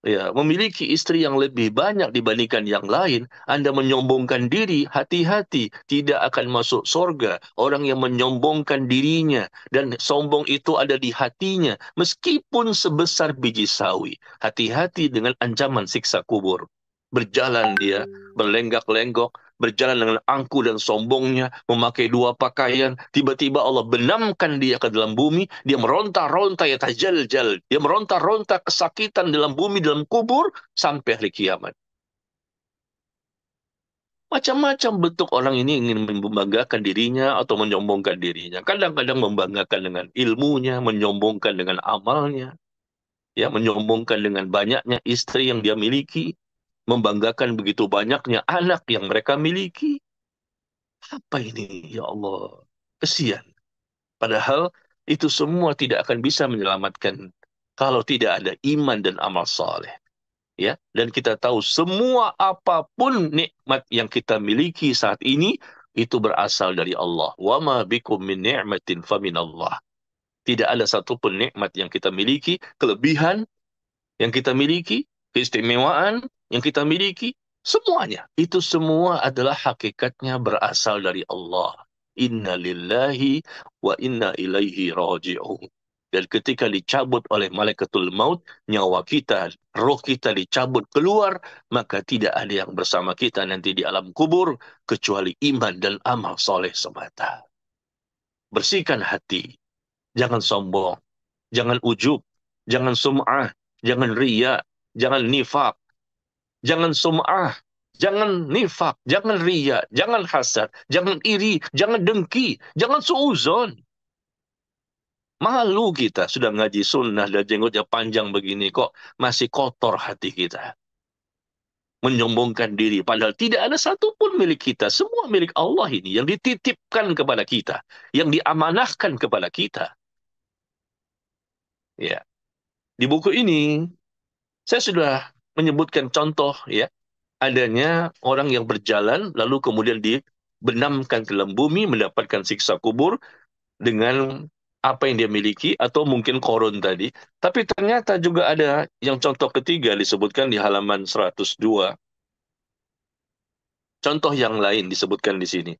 ya, memiliki istri yang lebih banyak dibandingkan yang lain, Anda menyombongkan diri, hati-hati, tidak akan masuk surga. Orang yang menyombongkan dirinya, dan sombong itu ada di hatinya, meskipun sebesar biji sawi. Hati-hati dengan ancaman siksa kubur. Berjalan dia, berlenggak-lenggok, berjalan dengan angku dan sombongnya, memakai dua pakaian, tiba-tiba Allah benamkan dia ke dalam bumi, dia meronta-ronta ya tajaljal, dia meronta-ronta kesakitan dalam bumi, dalam kubur, sampai hari kiamat. Macam-macam bentuk orang ini ingin membanggakan dirinya atau menyombongkan dirinya. Kadang-kadang membanggakan dengan ilmunya, menyombongkan dengan amalnya, ya, menyombongkan dengan banyaknya istri yang dia miliki, membanggakan begitu banyaknya anak yang mereka miliki. Apa ini, ya Allah? Kesian. Padahal itu semua tidak akan bisa menyelamatkan kalau tidak ada iman dan amal saleh. Ya, dan kita tahu semua apapun nikmat yang kita miliki saat ini itu berasal dari Allah. Wa ma bikum min ni'matin faminallah. Tidak ada satupun nikmat yang kita miliki, kelebihan, yang kita miliki, keistimewaan yang kita miliki, semuanya. Itu semua adalah hakikatnya berasal dari Allah. Inna lillahi wa inna ilaihi raji'un. Dan ketika dicabut oleh malaikatul maut, nyawa kita, roh kita dicabut keluar, maka tidak ada yang bersama kita nanti di alam kubur, kecuali iman dan amal soleh semata. Bersihkan hati, jangan sombong, jangan ujub, jangan sum'ah, jangan riya, jangan nifak, jangan sum'ah, jangan nifak, jangan riya, jangan hasad, jangan iri, jangan dengki, jangan suuzon. Malu kita sudah ngaji sunnah dan jenggotnya panjang begini kok masih kotor hati kita. Menyombongkan diri. Padahal tidak ada satupun milik kita. Semua milik Allah ini yang dititipkan kepada kita. Yang diamanahkan kepada kita. Ya. Di buku ini, saya sudah menyebutkan contoh ya. Adanya orang yang berjalan lalu kemudian dibenamkan ke dalam bumi mendapatkan siksa kubur dengan apa yang dia miliki atau mungkin korun tadi. Tapi ternyata juga ada yang contoh ketiga disebutkan di halaman 102. Contoh yang lain disebutkan di sini.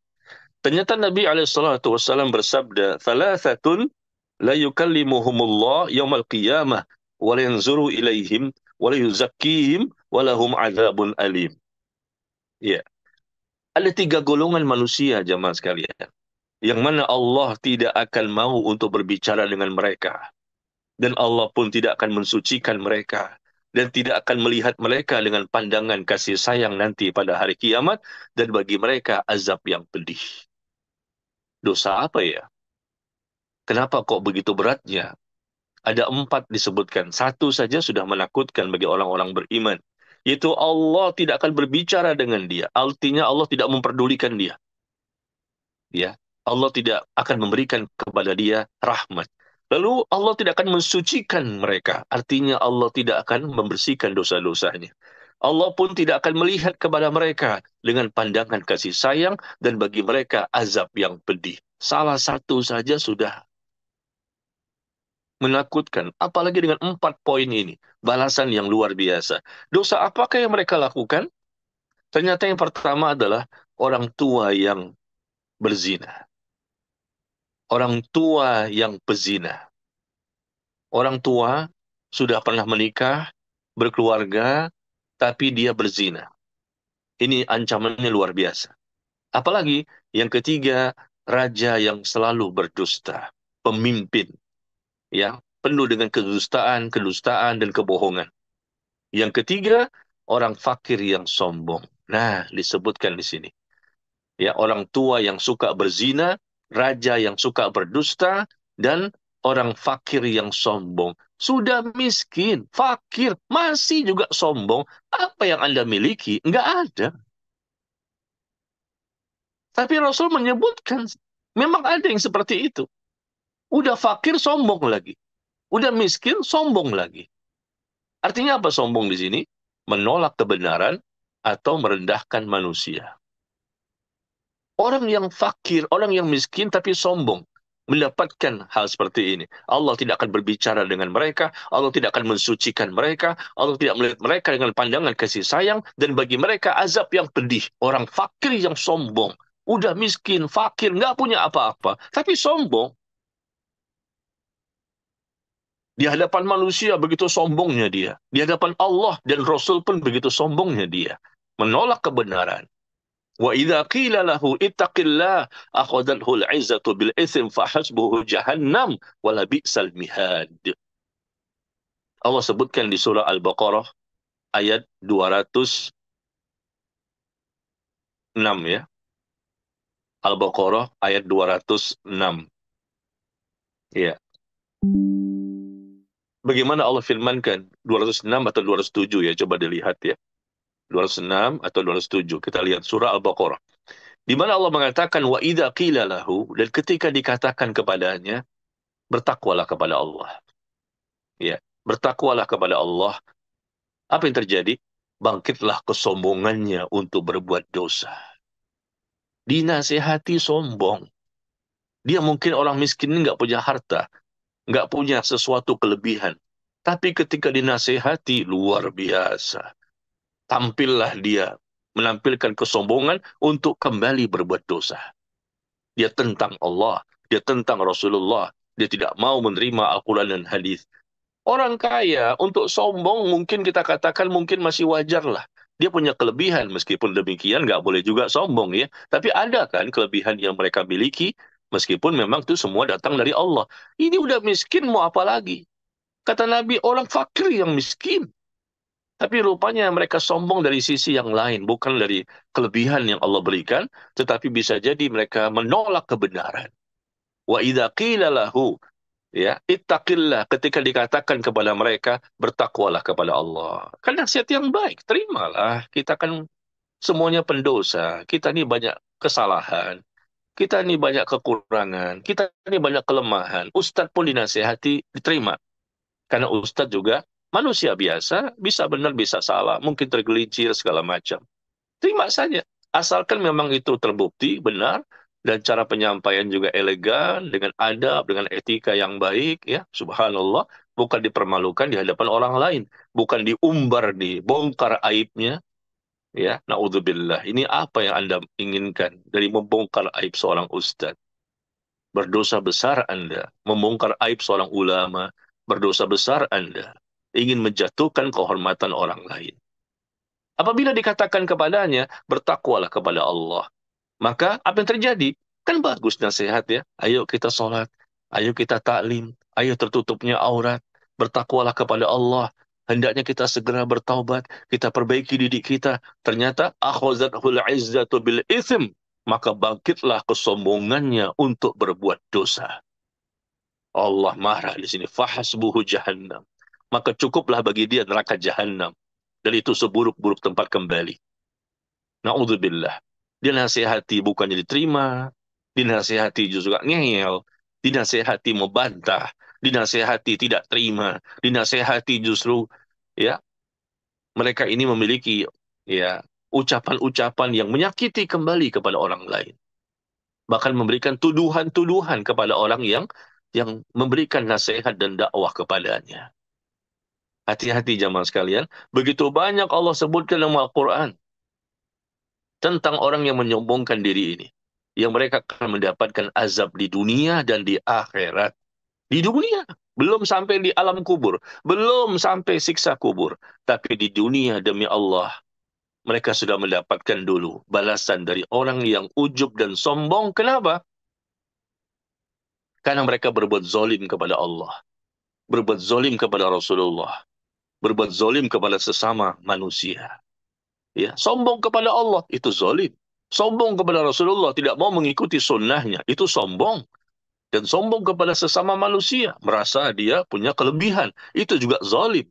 Ternyata Nabi SAW bersabda, "Thalathatun la yukallimuhumullah yaumal qiyamah wa la yanzuru ilaihim wa la yuzakkihim wa lahum adzabun alim." Ya, ada tiga golongan manusia jemaah sekalian, yang mana Allah tidak akan mau untuk berbicara dengan mereka. Dan Allah pun tidak akan mensucikan mereka. Dan tidak akan melihat mereka dengan pandangan kasih sayang nanti pada hari kiamat. Dan bagi mereka azab yang pedih. Dosa apa ya? Kenapa kok begitu beratnya? Ada 4 disebutkan. Satu saja sudah menakutkan bagi orang-orang beriman. Yaitu Allah tidak akan berbicara dengan dia. Artinya Allah tidak memperdulikan dia. Ya, Allah tidak akan memberikan kepada dia rahmat. Lalu Allah tidak akan mensucikan mereka. Artinya Allah tidak akan membersihkan dosa-dosanya. Allah pun tidak akan melihat kepada mereka dengan pandangan kasih sayang dan bagi mereka azab yang pedih. Salah satu saja sudah menakutkan. Apalagi dengan 4 poin ini. Balasan yang luar biasa. Dosa apakah yang mereka lakukan? Ternyata yang pertama adalah orang tua yang berzina. Orang tua yang pezina. Orang tua sudah pernah menikah, berkeluarga, tapi dia berzina. Ini ancamannya luar biasa. Apalagi yang ketiga, raja yang selalu berdusta. Pemimpin yang penuh dengan kedustaan, kedustaan, dan kebohongan. Yang ketiga, orang fakir yang sombong. Nah, disebutkan di sini. Ya, orang tua yang suka berzina, raja yang suka berdusta, dan orang fakir yang sombong. Sudah miskin, fakir, masih juga sombong. Apa yang Anda miliki? Enggak ada. Tapi Rasul menyebutkan, memang ada yang seperti itu. Udah fakir, sombong lagi. Udah miskin, sombong lagi. Artinya apa sombong di sini? Menolak kebenaran atau merendahkan manusia. Orang yang fakir, orang yang miskin tapi sombong mendapatkan hal seperti ini. Allah tidak akan berbicara dengan mereka, Allah tidak akan mensucikan mereka, Allah tidak melihat mereka dengan pandangan kasih sayang, dan bagi mereka azab yang pedih. Orang fakir yang sombong, udah miskin, fakir, nggak punya apa-apa, tapi sombong. Di hadapan manusia begitu sombongnya dia. Di hadapan Allah dan Rasul pun begitu sombongnya dia. Menolak kebenaran. Wa idza qila lahu ittaqillah akhadhathu al-'izzatu bil itsm fa hasbuhu jahannam wa la bi'sal mihad. Allah sebutkan di surah Al-Baqarah ayat 206 ya. Al-Baqarah ayat 206. Ya. Bagaimana Allah firmankan 206 atau 207 ya, coba dilihat ya. 206 atau 207. Kita lihat surah Al-Baqarah. Di mana Allah mengatakan wa idza qila lahu, dan ketika dikatakan kepadanya bertakwalah kepada Allah. Ya, bertakwalah kepada Allah. Apa yang terjadi? Bangkitlah kesombongannya untuk berbuat dosa. Dinasehati sombong. Dia mungkin orang miskin ini nggak punya harta, nggak punya sesuatu kelebihan. Tapi ketika dinasehati, luar biasa. Tampillah dia menampilkan kesombongan untuk kembali berbuat dosa. Dia tentang Allah, dia tentang Rasulullah, dia tidak mau menerima Al-Quran dan hadis. Orang kaya untuk sombong mungkin kita katakan mungkin masih wajar lah. Dia punya kelebihan, meskipun demikian nggak boleh juga sombong ya. Tapi ada kan kelebihan yang mereka miliki, meskipun memang itu semua datang dari Allah. Ini udah miskin mau apa lagi? Kata Nabi, orang fakir yang miskin. Tapi rupanya mereka sombong dari sisi yang lain, bukan dari kelebihan yang Allah berikan, tetapi bisa jadi mereka menolak kebenaran. Wa idza qila lahu, ya, ittaqillah, ketika dikatakan kepada mereka, bertakwalah kepada Allah. Kan nasihat yang baik, terimalah. Kita kan semuanya pendosa, kita ini banyak kesalahan, kita ini banyak kekurangan, kita ini banyak kelemahan. Ustadz pun dinasihati, diterima. Karena Ustadz juga manusia biasa, bisa benar, bisa salah, mungkin tergelincir, segala macam. Terima saja. Asalkan memang itu terbukti, benar, dan cara penyampaian juga elegan, dengan adab, dengan etika yang baik, ya, subhanallah, bukan dipermalukan di hadapan orang lain, bukan diumbar, dibongkar aibnya, ya, naudzubillah. Ini apa yang Anda inginkan dari membongkar aib seorang ustadz? Berdosa besar Anda membongkar aib seorang ulama, berdosa besar Anda ingin menjatuhkan kehormatan orang lain. Apabila dikatakan kepadanya, bertakwalah kepada Allah. Maka apa yang terjadi? Kan bagus nasihat ya. Ayo kita sholat, ayo kita taklim, ayo tertutupnya aurat, bertakwalah kepada Allah. Hendaknya kita segera bertaubat, kita perbaiki didik kita. Ternyata akhazathul izzatu bil ithm, maka bangkitlah kesombongannya untuk berbuat dosa. Allah marah di sini. Fahasbuhu jahannam. Maka cukuplah bagi dia neraka jahannam. Dan itu seburuk-buruk tempat kembali. Na'udzubillah. Dinasihati bukannya diterima, dinasihati justru ngeyel, dinasihati membantah, dinasihati tidak terima, dinasihati justru ya mereka ini memiliki ya ucapan-ucapan yang menyakiti kembali kepada orang lain. Bahkan memberikan tuduhan-tuduhan kepada orang yang memberikan nasihat dan dakwah kepadanya. Hati-hati jamaah sekalian, begitu banyak Allah sebutkan dalam Al-Quran tentang orang yang menyombongkan diri ini. Yang mereka akan mendapatkan azab di dunia dan di akhirat. Di dunia, belum sampai di alam kubur. Belum sampai siksa kubur. Tapi di dunia demi Allah, mereka sudah mendapatkan dulu balasan dari orang yang ujub dan sombong. Kenapa? Karena mereka berbuat zolim kepada Allah. Berbuat zolim kepada Rasulullah. Berbuat zolim kepada sesama manusia. Ya, sombong kepada Allah, itu zolim. Sombong kepada Rasulullah, tidak mau mengikuti sunnahnya, itu sombong. Dan sombong kepada sesama manusia, merasa dia punya kelebihan, itu juga zalim.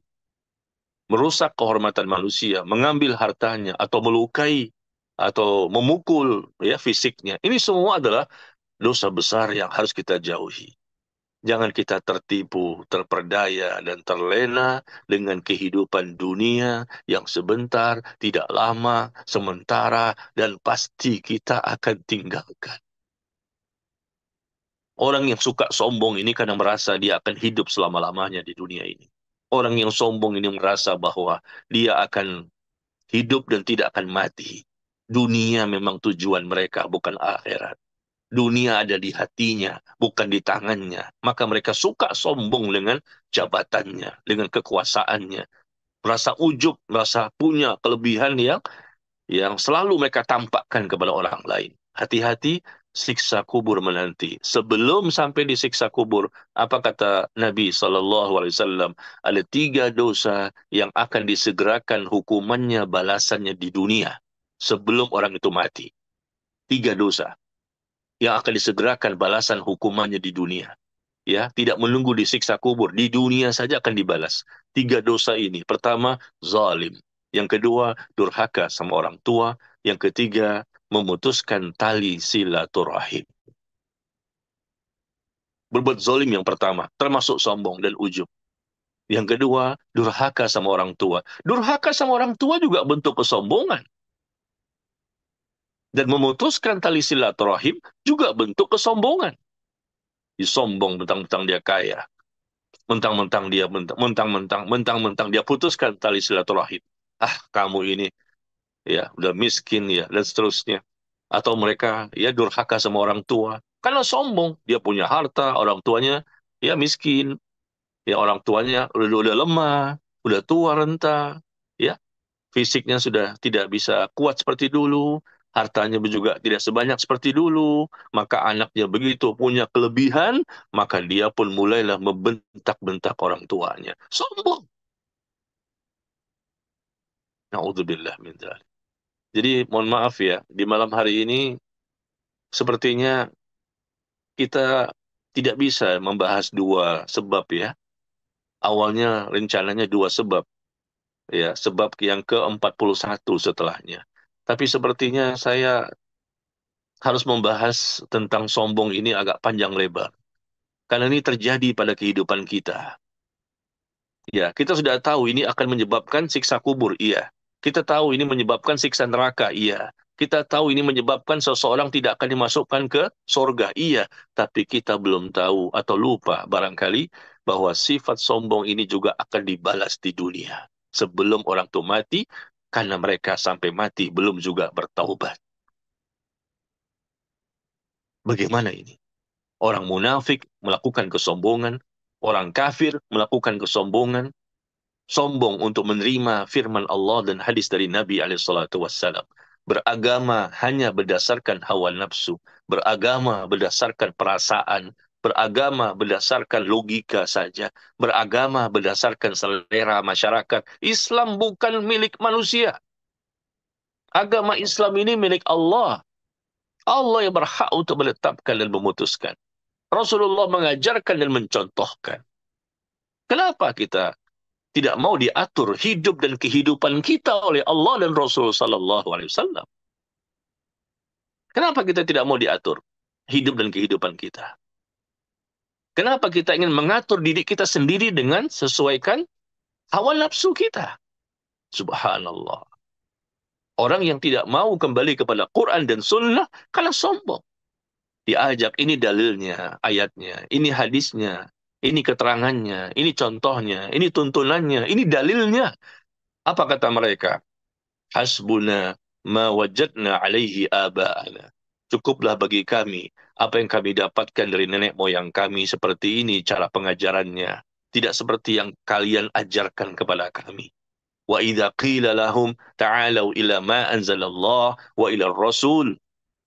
Merusak kehormatan manusia, mengambil hartanya, atau melukai, atau memukul ya fisiknya. Ini semua adalah dosa besar yang harus kita jauhi. Jangan kita tertipu, terperdaya, dan terlena dengan kehidupan dunia yang sebentar, tidak lama, sementara, dan pasti kita akan tinggalkan. Orang yang suka sombong ini kadang merasa dia akan hidup selama-lamanya di dunia ini. Orang yang sombong ini merasa bahwa dia akan hidup dan tidak akan mati. Dunia memang tujuan mereka, bukan akhirat. Dunia ada di hatinya, bukan di tangannya. Maka mereka suka sombong dengan jabatannya, dengan kekuasaannya. Merasa ujub, merasa punya kelebihan yang selalu mereka tampakkan kepada orang lain. Hati-hati, siksa kubur menanti. Sebelum sampai di siksa kubur, apa kata Nabi SAW? Ada 3 dosa yang akan disegerakan hukumannya, balasannya di dunia. Sebelum orang itu mati. 3 dosa yang akan disegerakan balasan hukumannya di dunia. Ya, tidak menunggu disiksa kubur, di dunia saja akan dibalas. 3 dosa ini. Pertama, zalim. Yang kedua, durhaka sama orang tua. Yang ketiga, memutuskan tali silaturahim. Berbuat zalim yang pertama, termasuk sombong dan ujub. Yang kedua, durhaka sama orang tua. Durhaka sama orang tua juga bentuk kesombongan. Dan memutuskan tali silaturahim juga bentuk kesombongan. Disombong tentang dia kaya. Mentang-mentang dia mentang-mentang dia putuskan tali silaturahim. Ah, kamu ini ya udah miskin ya dan seterusnya. Atau mereka ya durhaka sama orang tua karena sombong, dia punya harta, orang tuanya ya miskin, ya orang tuanya udah lemah, udah tua renta, ya fisiknya sudah tidak bisa kuat seperti dulu, hartanya juga tidak sebanyak seperti dulu, maka anaknya begitu punya kelebihan, maka dia pun mulailah membentak-bentak orang tuanya. Sombong. Na'udzubillah min dzalik. Jadi mohon maaf ya, di malam hari ini sepertinya kita tidak bisa membahas dua sebab ya. Awalnya rencananya dua sebab, ya, sebab yang ke-41 setelahnya. Tapi sepertinya saya harus membahas tentang sombong ini agak panjang lebar. Karena ini terjadi pada kehidupan kita. Ya, kita sudah tahu ini akan menyebabkan siksa kubur, iya. Kita tahu ini menyebabkan siksa neraka, iya. Kita tahu ini menyebabkan seseorang tidak akan dimasukkan ke sorga, iya. Tapi kita belum tahu atau lupa barangkali bahwa sifat sombong ini juga akan dibalas di dunia. Sebelum orang itu mati, karena mereka sampai mati belum juga bertaubat. Bagaimana ini? Orang munafik melakukan kesombongan, orang kafir melakukan kesombongan, sombong untuk menerima firman Allah dan hadis dari Nabi SAW. Beragama hanya berdasarkan hawa nafsu, beragama berdasarkan perasaan, beragama berdasarkan logika saja, beragama berdasarkan selera masyarakat. Islam bukan milik manusia. Agama Islam ini milik Allah. Allah yang berhak untuk menetapkan dan memutuskan. Rasulullah mengajarkan dan mencontohkan. Kenapa kita tidak mau diatur hidup dan kehidupan kita oleh Allah dan Rasul Sallallahu Alaihi Wasallam? Kenapa kita tidak mau diatur hidup dan kehidupan kita? Kenapa kita ingin mengatur diri kita sendiri dengan sesuaikan hawa nafsu kita? Subhanallah. Orang yang tidak mau kembali kepada Quran dan Sunnah karena sombong. Diajak, ini dalilnya, ayatnya, ini hadisnya, ini keterangannya, ini contohnya, ini tuntunannya, ini dalilnya. Apa kata mereka? Hasbuna ma wajadna alaihi aba'ana. Cukuplah bagi kami apa yang kami dapatkan dari nenek moyang kami, seperti ini cara pengajarannya. Tidak seperti yang kalian ajarkan kepada kami. Wa idza qila lahum ta'alu ila ma anzalallah wa ila rasul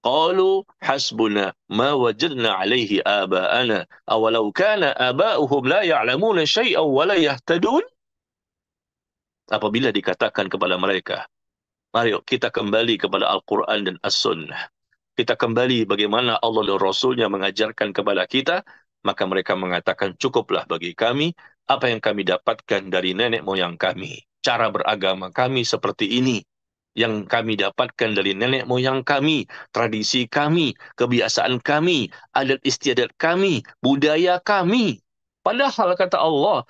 qalu hasbuna ma wajadna alaihi aba'ana awalau kana aba'uhum la ya'lamuna syai'an wa la yahtadun. Apabila dikatakan kepada mereka, mari kita kembali kepada Al-Quran dan As-Sunnah. Kita kembali bagaimana Allah dan Rasulnya mengajarkan kepada kita, maka mereka mengatakan, cukuplah bagi kami apa yang kami dapatkan dari nenek moyang kami. Cara beragama kami seperti ini. Yang kami dapatkan dari nenek moyang kami, tradisi kami, kebiasaan kami, adat istiadat kami, budaya kami. Padahal kata Allah,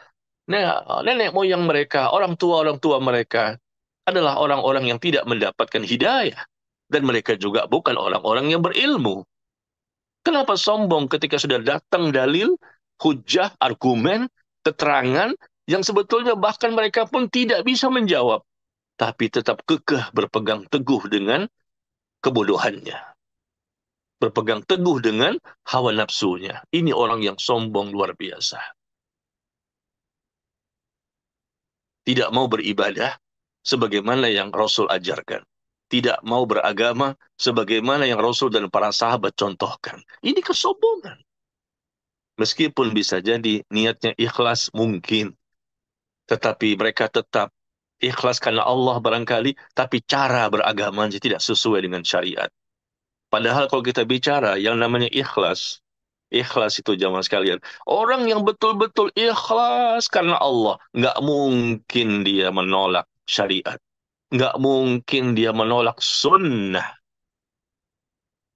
nenek moyang mereka, orang tua mereka adalah orang-orang yang tidak mendapatkan hidayah. Dan mereka juga bukan orang-orang yang berilmu. Kenapa sombong ketika sudah datang dalil, hujah, argumen, keterangan, yang sebetulnya bahkan mereka pun tidak bisa menjawab. Tapi tetap kekeh berpegang teguh dengan kebodohannya. Berpegang teguh dengan hawa nafsunya. Ini orang yang sombong luar biasa. Tidak mau beribadah sebagaimana yang Rasul ajarkan. Tidak mau beragama sebagaimana yang Rasul dan para sahabat contohkan. Ini kesombongan. Meskipun bisa jadi niatnya ikhlas mungkin, tetapi mereka tetap ikhlas karena Allah barangkali, tapi cara beragamanya tidak sesuai dengan syariat. Padahal kalau kita bicara yang namanya ikhlas, ikhlas itu jamaah sekalian. Orang yang betul-betul ikhlas karena Allah, nggak mungkin dia menolak syariat. Nggak mungkin dia menolak sunnah.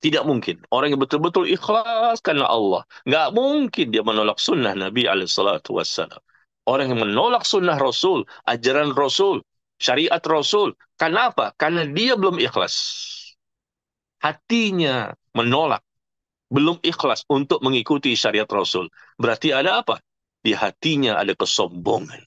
Tidak mungkin. Orang yang betul-betul ikhlas karena Allah, nggak mungkin dia menolak sunnah Nabi SAW. Orang yang menolak sunnah Rasul, ajaran Rasul, syariat Rasul. Karena apa? Karena dia belum ikhlas. Hatinya menolak, belum ikhlas untuk mengikuti syariat Rasul. Berarti ada apa? Di hatinya ada kesombongan.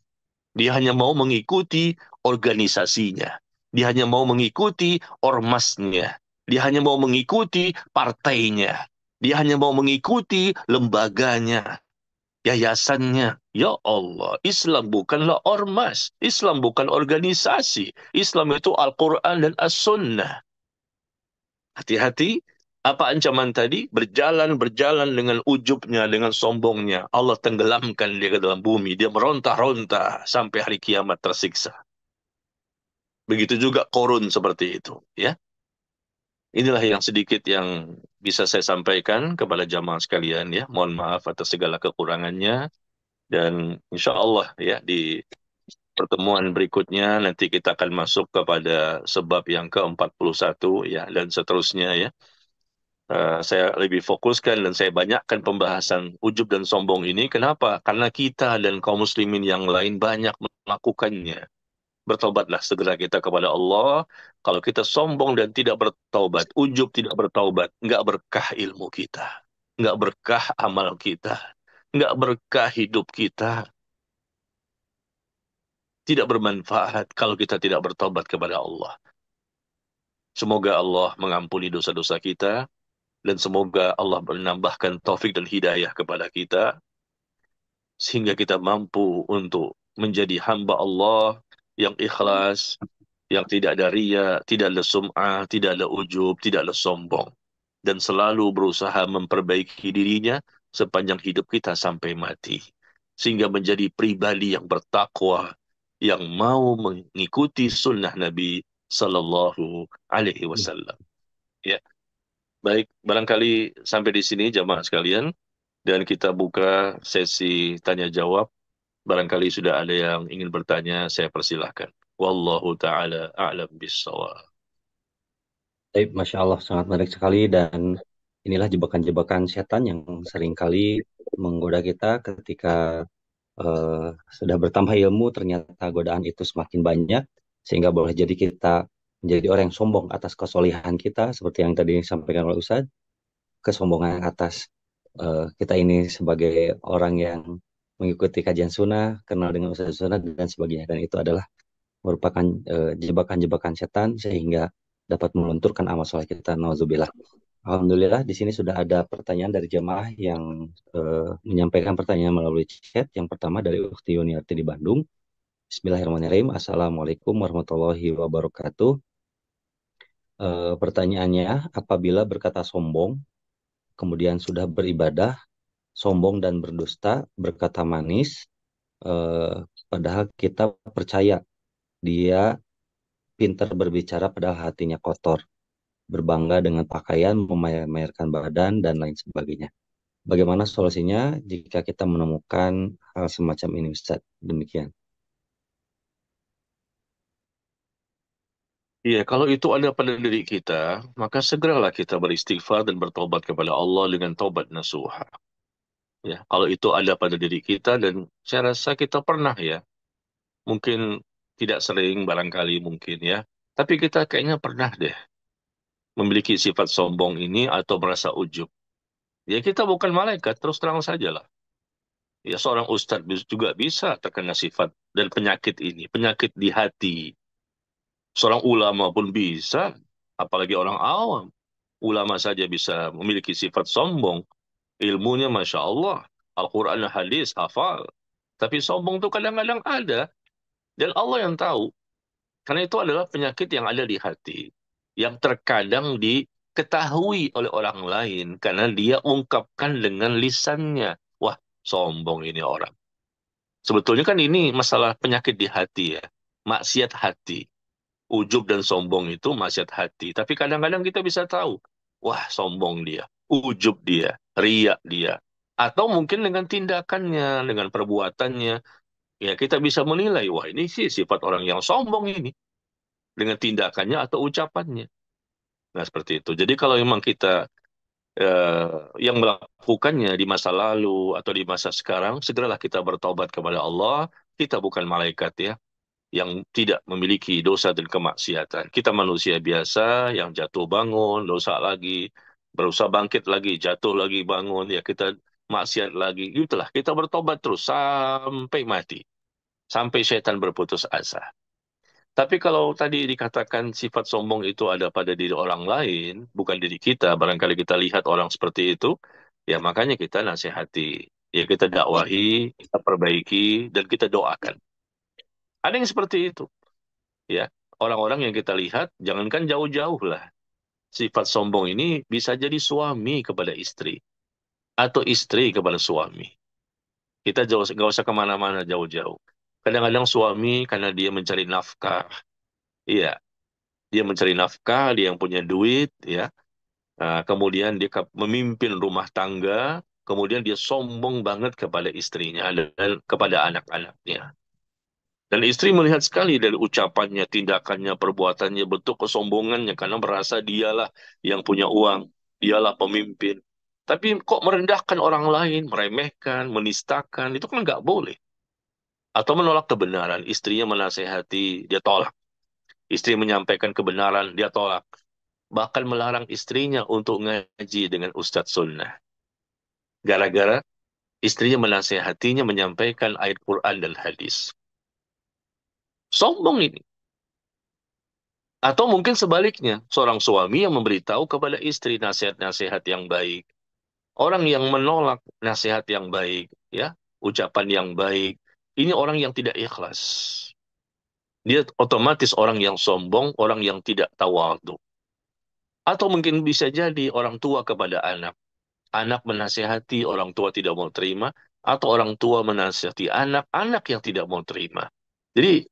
Dia hanya mau mengikuti organisasinya. Dia hanya mau mengikuti ormasnya. Dia hanya mau mengikuti partainya. Dia hanya mau mengikuti lembaganya, yayasannya. Ya Allah, Islam bukanlah ormas. Islam bukan organisasi. Islam itu Al-Quran dan As-Sunnah. Hati-hati, apa ancaman tadi? Berjalan dengan ujubnya, dengan sombongnya. Allah tenggelamkan dia ke dalam bumi. Dia meronta-ronta sampai hari kiamat tersiksa. Begitu juga korun seperti itu. Ya, inilah yang sedikit yang bisa saya sampaikan kepada jamaah sekalian. Ya, mohon maaf atas segala kekurangannya. Dan insya Allah ya di pertemuan berikutnya nanti kita akan masuk kepada sebab yang ke-41 ya dan seterusnya ya. Saya lebih fokuskan dan saya banyakkan pembahasan ujub dan sombong ini. Kenapa? Karena kita dan kaum muslimin yang lain banyak melakukannya. Bertobatlah segera kita kepada Allah. Kalau kita sombong dan tidak bertaubat, ujub tidak bertaubat, nggak berkah ilmu kita, nggak berkah amal kita, nggak berkah hidup kita, tidak bermanfaat kalau kita tidak bertobat kepada Allah. Semoga Allah mengampuni dosa-dosa kita, dan semoga Allah menambahkan taufik dan hidayah kepada kita, sehingga kita mampu untuk menjadi hamba Allah yang ikhlas, yang tidak ada riya, tidak ada sum'ah, tidak ada ujub, tidak ada sombong. Dan selalu berusaha memperbaiki dirinya sepanjang hidup kita sampai mati. Sehingga menjadi pribadi yang bertakwa, yang mau mengikuti sunnah Nabi Sallallahu Alaihi Wasallam. Ya, baik, barangkali sampai di sini jamaah sekalian. Dan kita buka sesi tanya jawab. Barangkali sudah ada yang ingin bertanya, saya persilahkan. Wallahu ta'ala a'lam bissawab. Baik, Masya Allah, sangat menarik sekali dan inilah jebakan-jebakan setan yang seringkali menggoda kita ketika eh, sudah bertambah ilmu, ternyata godaan itu semakin banyak, sehingga boleh jadi kita menjadi orang yang sombong atas kesolehan kita, seperti yang tadi disampaikan oleh Ustadz, kesombongan atas kita ini sebagai orang yang mengikuti kajian sunnah, kenal dengan Ustadz sunnah, dan sebagainya. Dan itu adalah merupakan jebakan-jebakan setan sehingga dapat melunturkan amal soleh kita. Nauzubillah. Alhamdulillah di sini sudah ada pertanyaan dari jemaah yang menyampaikan pertanyaan melalui chat. Yang pertama dari Ukti Yuniarti di Bandung. Bismillahirrahmanirrahim. Assalamualaikum warahmatullahi wabarakatuh. Pertanyaannya, apabila berkata sombong, kemudian sudah beribadah, sombong dan berdusta, berkata manis, eh, padahal kita percaya dia pintar berbicara padahal hatinya kotor, berbangga dengan pakaian, memamerkan badan, dan lain sebagainya. Bagaimana solusinya jika kita menemukan hal semacam ini, Ustaz? Demikian. Iya, kalau itu ada pada diri kita, maka segeralah kita beristighfar dan bertobat kepada Allah dengan taubat nasuha. Ya, kalau itu ada pada diri kita dan saya rasa kita pernah ya, mungkin tidak sering barangkali mungkin ya, tapi kita kayaknya pernah deh memiliki sifat sombong ini atau merasa ujub. Ya kita bukan malaikat, terus terang saja lah. Ya seorang ustadz juga bisa terkena sifat dan penyakit ini, penyakit di hati. Seorang ulama pun bisa, apalagi orang awam. Ulama saja bisa memiliki sifat sombong. Ilmunya Masya Allah. Al-Quran dan hadis, hafal. Tapi sombong itu kadang-kadang ada. Dan Allah yang tahu. Karena itu adalah penyakit yang ada di hati. Yang terkadang diketahui oleh orang lain. Karena dia ungkapkan dengan lisannya. Wah, sombong ini orang. Sebetulnya kan ini masalah penyakit di hati ya. Maksiat hati. Ujub dan sombong itu maksiat hati. Tapi kadang-kadang kita bisa tahu, wah sombong dia, ujub dia, riak dia. Atau mungkin dengan tindakannya, dengan perbuatannya, ya kita bisa menilai, wah ini sih sifat orang yang sombong ini. Dengan tindakannya atau ucapannya. Nah seperti itu. Jadi kalau memang kita eh, yang melakukannya di masa lalu atau di masa sekarang, segeralah kita bertobat kepada Allah. Kita bukan malaikat ya yang tidak memiliki dosa dan kemaksiatan. Kita manusia biasa yang jatuh bangun, dosa lagi, berusaha bangkit lagi, jatuh lagi bangun. Ya kita maksiat lagi. Itulah, kita bertobat terus sampai mati. Sampai setan berputus asa. Tapi kalau tadi dikatakan sifat sombong itu ada pada diri orang lain, bukan diri kita, barangkali kita lihat orang seperti itu, ya makanya kita nasihati. Ya kita dakwahi, kita perbaiki, dan kita doakan. Ada yang seperti itu. Ya, orang-orang yang kita lihat, jangankan jauh-jauh lah. Sifat sombong ini bisa jadi suami kepada istri, atau istri kepada suami. Kita jauh, nggak usah kemana-mana jauh-jauh. Kadang-kadang suami karena dia mencari nafkah, iya, dia mencari nafkah, dia yang punya duit, ya. Nah, kemudian dia memimpin rumah tangga, kemudian dia sombong banget kepada istrinya dan kepada anak-anaknya. Dan istri melihat sekali dari ucapannya, tindakannya, perbuatannya, bentuk kesombongannya karena merasa dialah yang punya uang, dialah pemimpin. Tapi kok merendahkan orang lain, meremehkan, menistakan, itu kan nggak boleh. Atau menolak kebenaran, istrinya menasehati, dia tolak. Istri menyampaikan kebenaran, dia tolak. Bahkan melarang istrinya untuk ngaji dengan ustadz sunnah. Gara-gara istrinya menasehatinya menyampaikan ayat Quran dan hadis. Sombong ini. Atau mungkin sebaliknya, seorang suami yang memberitahu kepada istri nasihat-nasihat yang baik. Orang yang menolak nasihat yang baik, ya, ucapan yang baik. Ini orang yang tidak ikhlas. Dia otomatis orang yang sombong, orang yang tidak tawadhu. Atau mungkin bisa jadi orang tua kepada anak. Anak menasihati, orang tua tidak mau terima. Atau orang tua menasihati anak, anak yang tidak mau terima. Jadi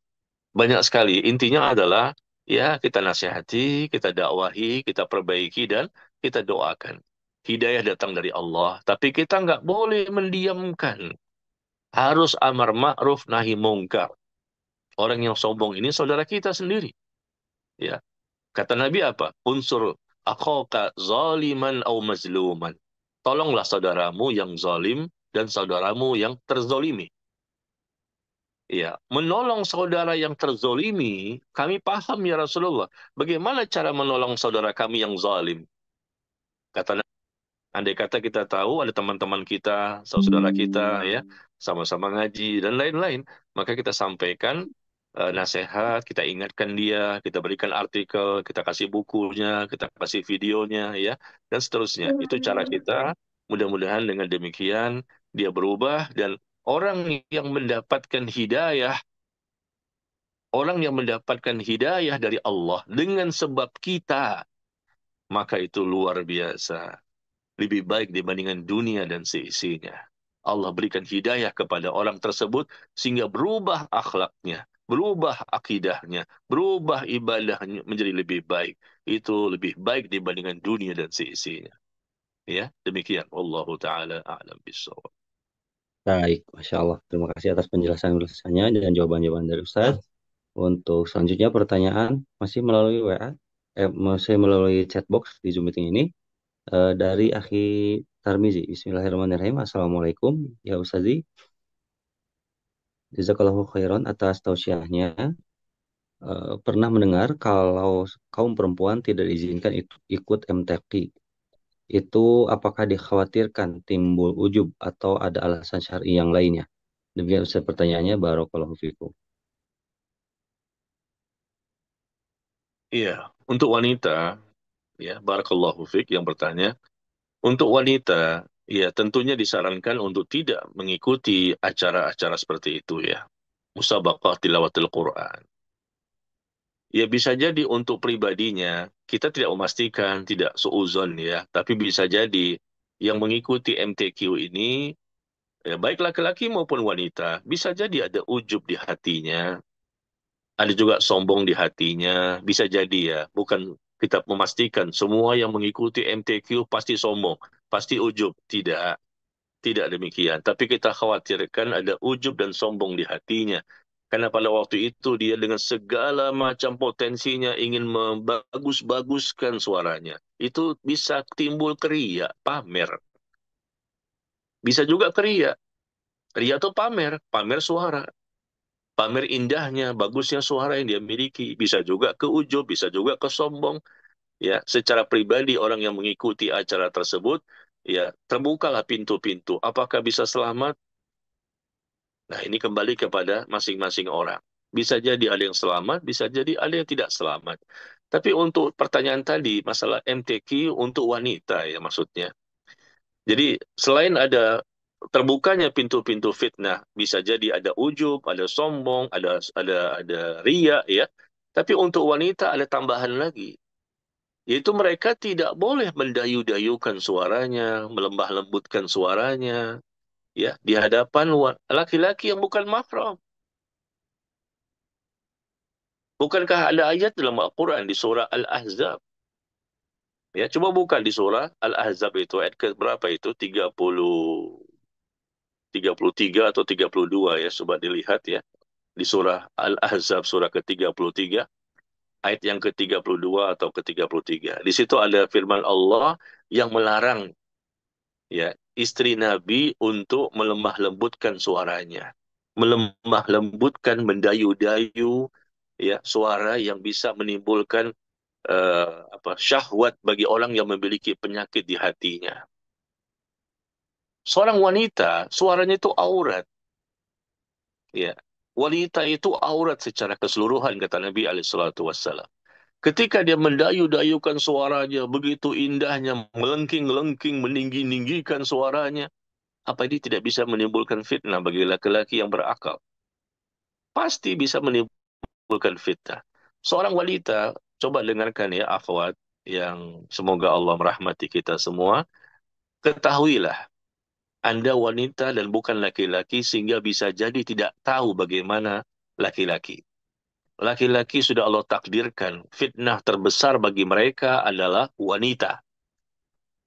banyak sekali. Intinya adalah ya kita nasihati, kita dakwahi, kita perbaiki dan kita doakan. Hidayah datang dari Allah, tapi kita nggak boleh mendiamkan. Harus amar ma'ruf nahi mungkar. Orang yang sombong ini saudara kita sendiri. Ya, kata Nabi apa? Unsur akhaka zaliman au mazluman. Tolonglah saudaramu yang zalim dan saudaramu yang terzolimi. Ya, menolong saudara yang terzolimi, kami paham ya Rasulullah. Bagaimana cara menolong saudara kami yang zalim? Kata Nabi, andai kata kita tahu ada teman-teman kita, saudara kita, ya, sama-sama ngaji dan lain-lain, maka kita sampaikan nasihat, kita ingatkan dia, kita berikan artikel, kita kasih bukunya, kita kasih videonya, ya, dan seterusnya. Itu cara kita. Mudah-mudahan dengan demikian dia berubah dan orang yang mendapatkan hidayah. Orang yang mendapatkan hidayah dari Allah dengan sebab kita, maka itu luar biasa. Lebih baik dibandingkan dunia dan seisinya. Allah berikan hidayah kepada orang tersebut sehingga berubah akhlaknya, berubah akidahnya, berubah ibadahnya menjadi lebih baik. Itu lebih baik dibandingkan dunia dan seisinya. Ya, demikian. Wallahu taala a'lam bishawab. Baik, Masya Allah. Terima kasih atas penjelasan-penjelasannya dan jawaban-jawaban dari Ustaz. Untuk selanjutnya pertanyaan masih melalui WA, masih melalui chatbox di Zoom meeting ini dari Akhi Tarmizi. Bismillahirrahmanirrahim. Assalamualaikum ya Ustazi. Jazakallahu khairan atas tausiahnya. Pernah mendengar kalau kaum perempuan tidak diizinkan ikut MTQ. Itu apakah dikhawatirkan timbul ujub atau ada alasan syar'i yang lainnya? Demikian Ustaz pertanyaannya. Barakallahu fikum. Iya, untuk wanita, ya, barakallahu fik yang bertanya. Untuk wanita, ya tentunya disarankan untuk tidak mengikuti acara-acara seperti itu ya. Musabaqah tilawatil Quran. Ya bisa jadi untuk pribadinya, kita tidak memastikan, tidak suuzon ya. Tapi bisa jadi yang mengikuti MTQ ini, ya, baik laki-laki maupun wanita, bisa jadi ada ujub di hatinya, ada juga sombong di hatinya, bisa jadi ya. Bukan kita memastikan semua yang mengikuti MTQ pasti sombong, pasti ujub. Tidak. Tidak demikian, tapi kita khawatirkan ada ujub dan sombong di hatinya. Karena pada waktu itu dia dengan segala macam potensinya ingin membagus-baguskan suaranya. Itu bisa timbul keria, pamer. Bisa juga keria. Ria itu pamer, pamer suara. Pamer indahnya, bagusnya suara yang dia miliki. Bisa juga ke ujub, bisa juga ke sombong. Ya, secara pribadi orang yang mengikuti acara tersebut ya terbukalah pintu-pintu. Apakah bisa selamat? Nah, ini kembali kepada masing-masing orang. Bisa jadi ada yang selamat, bisa jadi ada yang tidak selamat. Tapi untuk pertanyaan tadi, masalah MTQ untuk wanita ya maksudnya. Jadi selain ada terbukanya pintu-pintu fitnah, bisa jadi ada ujub, ada sombong, ada ria ya. Tapi untuk wanita ada tambahan lagi, yaitu mereka tidak boleh mendayu-dayukan suaranya, melembah lembutkan suaranya, ya di hadapan laki-laki yang bukan mahram. Bukankah ada ayat dalam Al-Quran di surah Al-Ahzab? Ya, coba buka di surah Al-Ahzab itu ayat ke berapa itu? 33 atau 32 ya, coba dilihat ya. Di surah Al-Ahzab surah ke-33 ayat yang ke-32 atau ke-33. Di situ ada firman Allah yang melarang ya istri Nabi untuk melemah lembutkan suaranya. Melemah lembutkan, mendayu-dayu ya suara yang bisa menimbulkan syahwat bagi orang yang memiliki penyakit di hatinya. Seorang wanita, suaranya itu aurat. Ya, wanita itu aurat secara keseluruhan, kata Nabi SAW. Ketika dia mendayu-dayukan suaranya, begitu indahnya, melengking-lengking, meninggi-ninggikan suaranya, apa ini tidak bisa menimbulkan fitnah bagi laki-laki yang berakal? Pasti bisa menimbulkan fitnah. Seorang wanita, coba dengarkan ya, akhwat, yang semoga Allah merahmati kita semua, ketahuilah, Anda wanita dan bukan laki-laki sehingga bisa jadi tidak tahu bagaimana laki-laki. Laki-laki sudah Allah takdirkan, fitnah terbesar bagi mereka adalah wanita.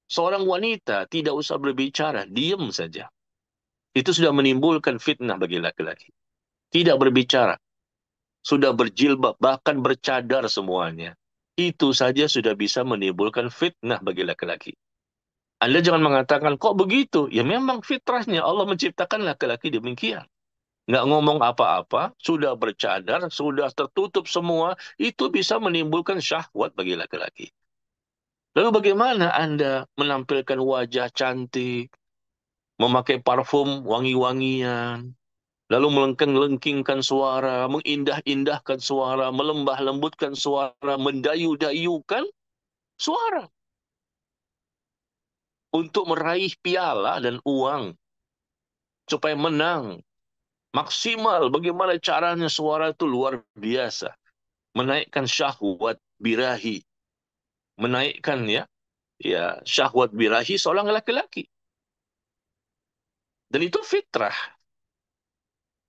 Seorang wanita tidak usah berbicara, diam saja. Itu sudah menimbulkan fitnah bagi laki-laki. Tidak berbicara, sudah berjilbab, bahkan bercadar semuanya. Itu saja sudah bisa menimbulkan fitnah bagi laki-laki. Anda jangan mengatakan, kok begitu? Ya memang fitrahnya Allah menciptakan laki-laki demikian. Nggak ngomong apa-apa, sudah bercadar, sudah tertutup semua, itu bisa menimbulkan syahwat bagi laki-laki. Lalu bagaimana Anda menampilkan wajah cantik, memakai parfum wangi-wangian, lalu melengking-lengkingkan suara, mengindah-indahkan suara, melembah lembutkan suara, mendayu-dayukan suara untuk meraih piala dan uang supaya menang. Maksimal bagaimana caranya suara itu luar biasa. Menaikkan syahwat birahi, menaikkan ya syahwat birahi seorang laki-laki. Dan itu fitrah.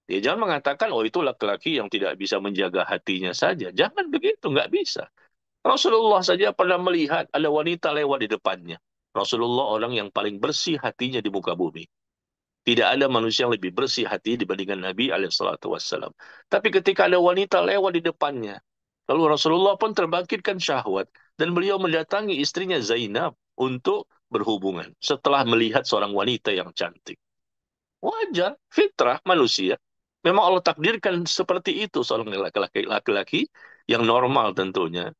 Ya, jangan mengatakan, oh itu laki-laki yang tidak bisa menjaga hatinya saja. Jangan begitu, nggak bisa. Rasulullah saja pernah melihat ada wanita lewat di depannya. Rasulullah orang yang paling bersih hatinya di muka bumi. Tidak ada manusia yang lebih bersih hati dibandingkan Nabi SAW. Tapi ketika ada wanita lewat di depannya, lalu Rasulullah pun terbangkitkan syahwat. Dan beliau mendatangi istrinya Zainab untuk berhubungan. Setelah melihat seorang wanita yang cantik. Wajar, fitrah manusia. Memang Allah takdirkan seperti itu seorang laki-laki yang normal tentunya.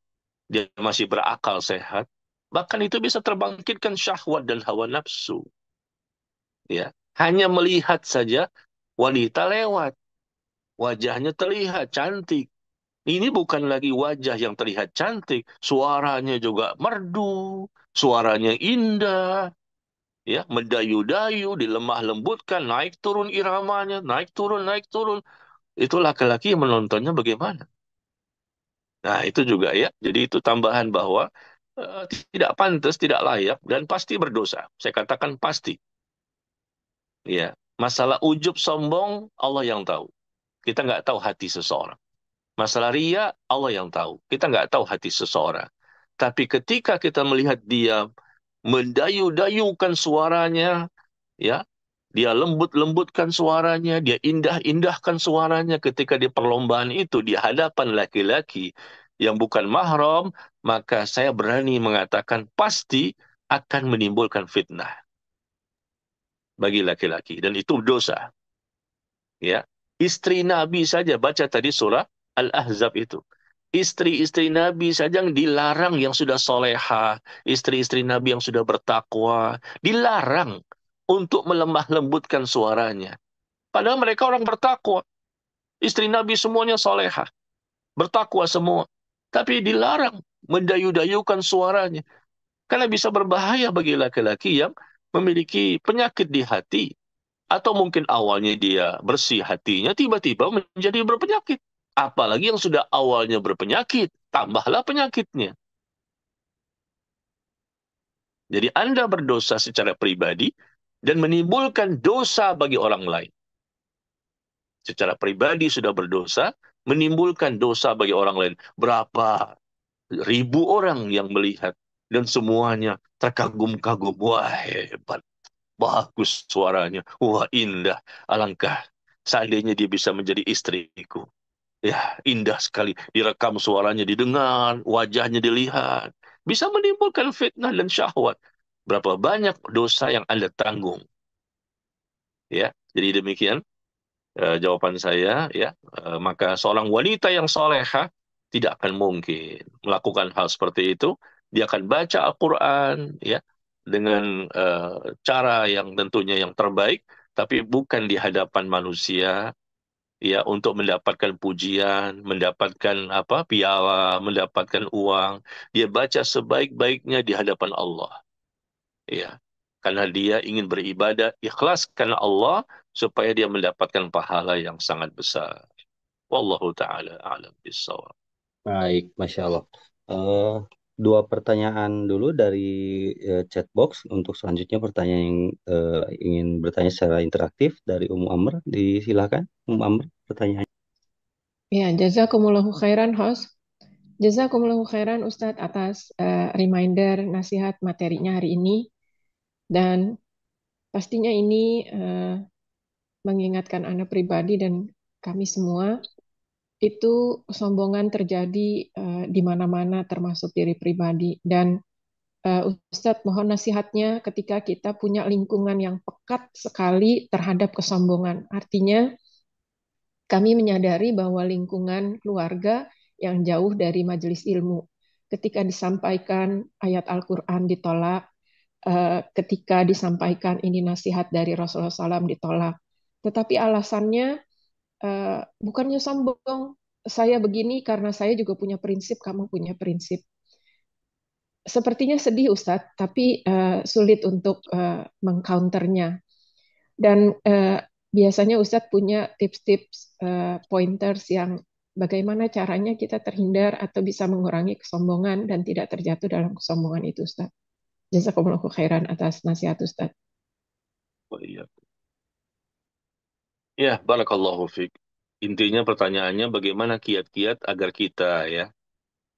Dia masih berakal sehat. Bahkan itu bisa terbangkitkan syahwat dan hawa nafsu. Ya, hanya melihat saja wanita lewat. Wajahnya terlihat cantik. Ini bukan lagi wajah yang terlihat cantik. Suaranya juga merdu. Suaranya indah. Ya, mendayu-dayu, dilemah lembutkan, naik turun iramanya, naik turun, naik turun. Itu laki-laki yang menontonnya bagaimana? Nah, itu juga ya. Jadi itu tambahan bahwa tidak pantas, tidak layak, dan pasti berdosa. Saya katakan pasti. Ya, masalah ujub sombong, Allah yang tahu. Kita nggak tahu hati seseorang. Masalah ria, Allah yang tahu. Kita nggak tahu hati seseorang. Tapi ketika kita melihat dia mendayu-dayukan suaranya, ya, dia lembut-lembutkan suaranya, dia indah-indahkan suaranya ketika di perlombaan itu di hadapan laki-laki yang bukan mahram, maka saya berani mengatakan pasti akan menimbulkan fitnah bagi laki-laki dan itu dosa, ya. Istri Nabi saja baca tadi surah Al-Ahzab itu. Istri-istri Nabi saja yang dilarang yang sudah soleha, istri-istri Nabi yang sudah bertakwa, dilarang untuk melemah lembutkan suaranya. Padahal mereka orang bertakwa. Istri Nabi semuanya soleha, bertakwa semua. Tapi dilarang mendayu-dayukan suaranya. Karena bisa berbahaya bagi laki-laki yang memiliki penyakit di hati. Atau mungkin awalnya dia bersih hatinya, tiba-tiba menjadi berpenyakit. Apalagi yang sudah awalnya berpenyakit, tambahlah penyakitnya. Jadi Anda berdosa secara pribadi dan menimbulkan dosa bagi orang lain. Secara pribadi sudah berdosa, menimbulkan dosa bagi orang lain. Berapa ribu orang yang melihat dan semuanya terkagum-kagum. Wah, hebat. Bagus suaranya. Wah, indah. Alangkah seandainya dia bisa menjadi istriku. Ya, indah sekali. Direkam suaranya didengar, wajahnya dilihat. Bisa menimbulkan fitnah dan syahwat. Berapa banyak dosa yang Anda tanggung. Ya, jadi demikian jawaban saya. Ya, maka seorang wanita yang soleha tidak akan mungkin melakukan hal seperti itu. Dia akan baca Al-Quran, ya, dengan cara yang tentunya yang terbaik, tapi bukan di hadapan manusia, ya, untuk mendapatkan pujian, mendapatkan apa piala, mendapatkan uang. Dia baca sebaik-baiknya di hadapan Allah, ya, karena dia ingin beribadah ikhlas karena Allah supaya dia mendapatkan pahala yang sangat besar. Wallahu taala a'lam bissawab. Baik, Masya Allah. Eh, Dua pertanyaan dulu dari chat box. Untuk selanjutnya pertanyaan yang ingin bertanya secara interaktif dari Umu Amr. Disilakan, Umu Amr, pertanyaan. Ya, jazakumullahu khairan host. Jazakumullahu khairan Ustadz atas reminder nasihat materinya hari ini. Dan pastinya ini mengingatkan Anda pribadi dan kami semua, itu kesombongan terjadi di mana-mana termasuk diri pribadi. Dan Ustadz mohon nasihatnya ketika kita punya lingkungan yang pekat sekali terhadap kesombongan. Artinya kami menyadari bahwa lingkungan keluarga yang jauh dari majelis ilmu. Ketika disampaikan ayat Al-Quran ditolak, ketika disampaikan ini nasihat dari Rasulullah SAW ditolak. Tetapi alasannya bukannya sombong, saya begini karena saya juga punya prinsip, kamu punya prinsip. Sepertinya sedih Ustadz, tapi sulit untuk mengcounternya. Dan biasanya Ustadz punya tips-tips pointers yang bagaimana caranya kita terhindar atau bisa mengurangi kesombongan dan tidak terjatuh dalam kesombongan itu Ustadz. Jazakumullahu khairan atas nasihat Ustadz. Wa iyyakum. Ya, barakallahu fiik. Intinya pertanyaannya bagaimana kiat-kiat agar kita, ya,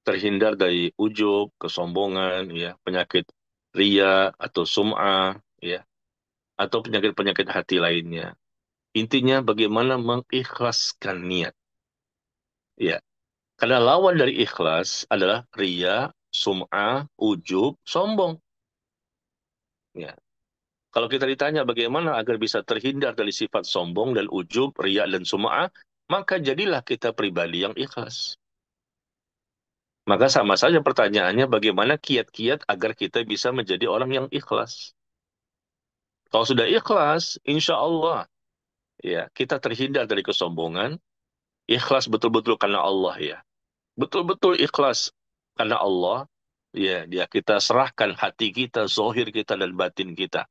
terhindar dari ujub, kesombongan, ya, penyakit ria atau sum'ah, ya, atau penyakit-penyakit hati lainnya. Intinya bagaimana mengikhlaskan niat. Ya, karena lawan dari ikhlas adalah ria, sum'ah, ujub, sombong. Ya. Kalau kita ditanya bagaimana agar bisa terhindar dari sifat sombong dan ujub, ria dan sum'ah, maka jadilah kita pribadi yang ikhlas. Maka sama saja pertanyaannya bagaimana kiat-kiat agar kita bisa menjadi orang yang ikhlas. Kalau sudah ikhlas, insya Allah, ya, kita terhindar dari kesombongan, ikhlas betul-betul karena Allah, ya. Betul-betul ikhlas karena Allah, ya, dia kita serahkan hati kita, zohir kita dan batin kita.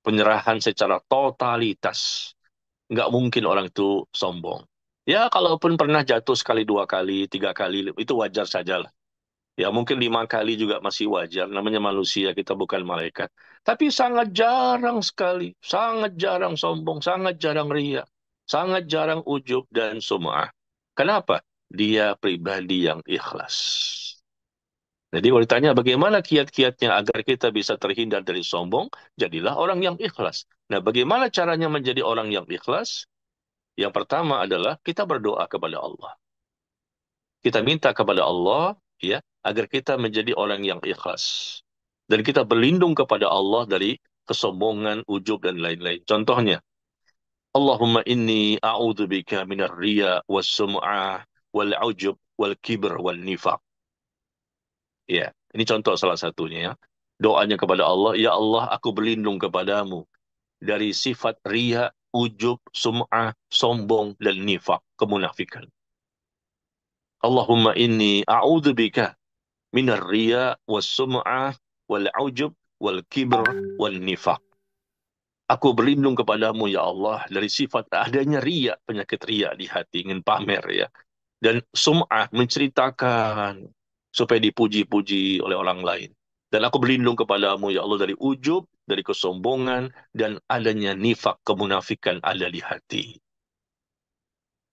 Penyerahan secara totalitas. Nggak mungkin orang itu sombong. Ya, kalaupun pernah jatuh sekali, dua kali, tiga kali, itu wajar sajalah. Ya, mungkin lima kali juga masih wajar. Namanya manusia, kita bukan malaikat. Tapi sangat jarang sekali. Sangat jarang sombong, sangat jarang ria. Sangat jarang ujub dan sum'ah. Kenapa? Dia pribadi yang ikhlas. Jadi kalau ditanya bagaimana kiat-kiatnya agar kita bisa terhindar dari sombong, jadilah orang yang ikhlas. Nah, bagaimana caranya menjadi orang yang ikhlas? Yang pertama adalah kita berdoa kepada Allah. Kita minta kepada Allah, ya, agar kita menjadi orang yang ikhlas. Dan kita berlindung kepada Allah dari kesombongan, ujub dan lain-lain. Contohnya, Allahumma inni a'udzubika minar riya was sum'ah wal ujub wal kibr wal nifaq. Ya, ini contoh salah satunya ya. Doanya kepada Allah, ya Allah, aku berlindung kepadamu dari sifat riya, ujub, sum'ah, sombong, dan nifak, kemunafikan. Allahumma inni a'udzubika minar riya, was sum'ah, wal ujub, wal kibr, wal nifak. Aku berlindung kepadamu, ya Allah, dari sifat adanya riya, penyakit riya di hati, ingin pamer ya. Dan sum'ah, menceritakan supaya dipuji-puji oleh orang lain. Dan aku berlindung kepadamu, ya Allah, dari ujub, dari kesombongan, dan adanya nifak, kemunafikan ada di hati.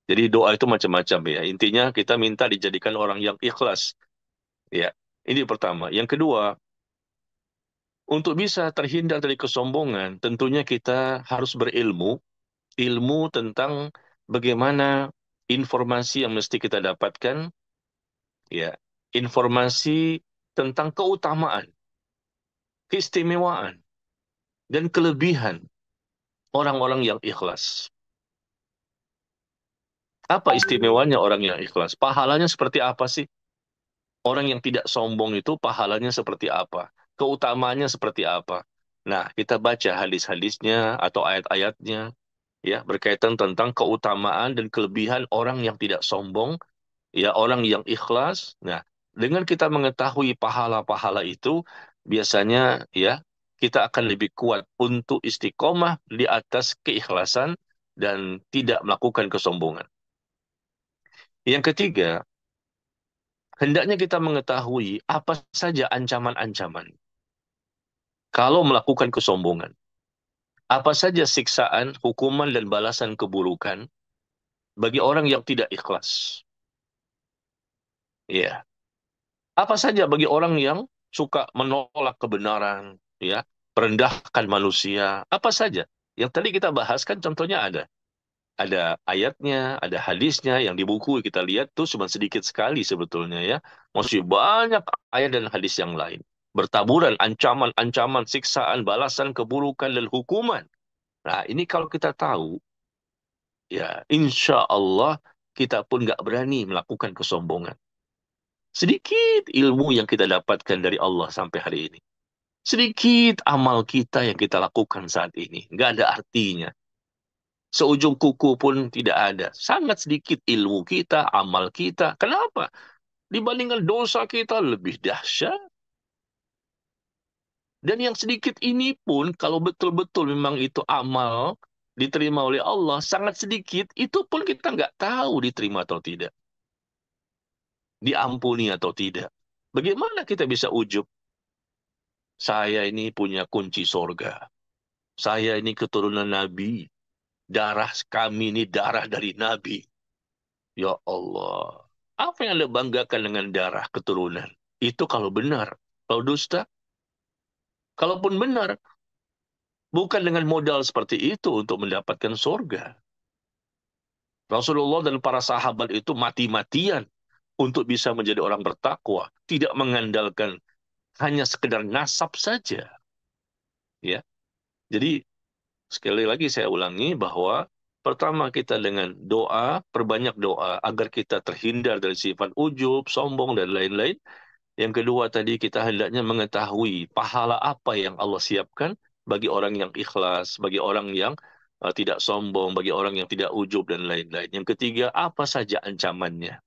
Jadi doa itu macam-macam ya. Intinya kita minta dijadikan orang yang ikhlas. Ya, ini pertama. Yang kedua, untuk bisa terhindar dari kesombongan, tentunya kita harus berilmu, ilmu tentang bagaimana informasi yang mesti kita dapatkan, ya, informasi tentang keutamaan, keistimewaan, dan kelebihan orang-orang yang ikhlas. Apa istimewanya orang yang ikhlas? Pahalanya seperti apa sih? Orang yang tidak sombong itu pahalanya seperti apa? Keutamaannya seperti apa? Nah, kita baca hadis-hadisnya atau ayat-ayatnya ya berkaitan tentang keutamaan dan kelebihan orang yang tidak sombong, ya orang yang ikhlas. Nah, dengan kita mengetahui pahala-pahala itu, biasanya ya kita akan lebih kuat untuk istiqomah di atas keikhlasan dan tidak melakukan kesombongan. Yang ketiga, hendaknya kita mengetahui apa saja ancaman-ancaman kalau melakukan kesombongan. Apa saja siksaan, hukuman, dan balasan keburukan bagi orang yang tidak ikhlas. Ya. Apa saja bagi orang yang suka menolak kebenaran, ya, merendahkan manusia, apa saja. Yang tadi kita bahas kan contohnya ada. Ada ayatnya, ada hadisnya yang di buku kita lihat tuh cuma sedikit sekali sebetulnya ya. Masih banyak ayat dan hadis yang lain. Bertaburan ancaman-ancaman, siksaan, balasan keburukan dan hukuman. Nah, ini kalau kita tahu, ya insya Allah kita pun nggak berani melakukan kesombongan. Sedikit ilmu yang kita dapatkan dari Allah sampai hari ini. Sedikit amal kita yang kita lakukan saat ini. Nggak ada artinya. Seujung kuku pun tidak ada. Sangat sedikit ilmu kita, amal kita. Kenapa? Dibandingkan dosa kita lebih dahsyat. Dan yang sedikit ini pun, kalau betul-betul memang itu amal, diterima oleh Allah, sangat sedikit, itu pun kita nggak tahu diterima atau tidak. Diampuni atau tidak. Bagaimana kita bisa ujub? Saya ini punya kunci sorga. Saya ini keturunan Nabi. Darah kami ini darah dari Nabi. Ya Allah. Apa yang Anda banggakan dengan darah keturunan? Itu kalau benar. Kalau dusta, kalaupun benar, bukan dengan modal seperti itu untuk mendapatkan sorga. Rasulullah dan para sahabat itu mati-matian untuk bisa menjadi orang bertakwa. Tidak mengandalkan hanya sekedar nasab saja. Ya, jadi sekali lagi saya ulangi bahwa pertama kita dengan doa, perbanyak doa agar kita terhindar dari sifat ujub, sombong, dan lain-lain. Yang kedua tadi kita hendaknya mengetahui pahala apa yang Allah siapkan bagi orang yang ikhlas, bagi orang yang tidak sombong, bagi orang yang tidak ujub, dan lain-lain. Yang ketiga, apa saja ancamannya.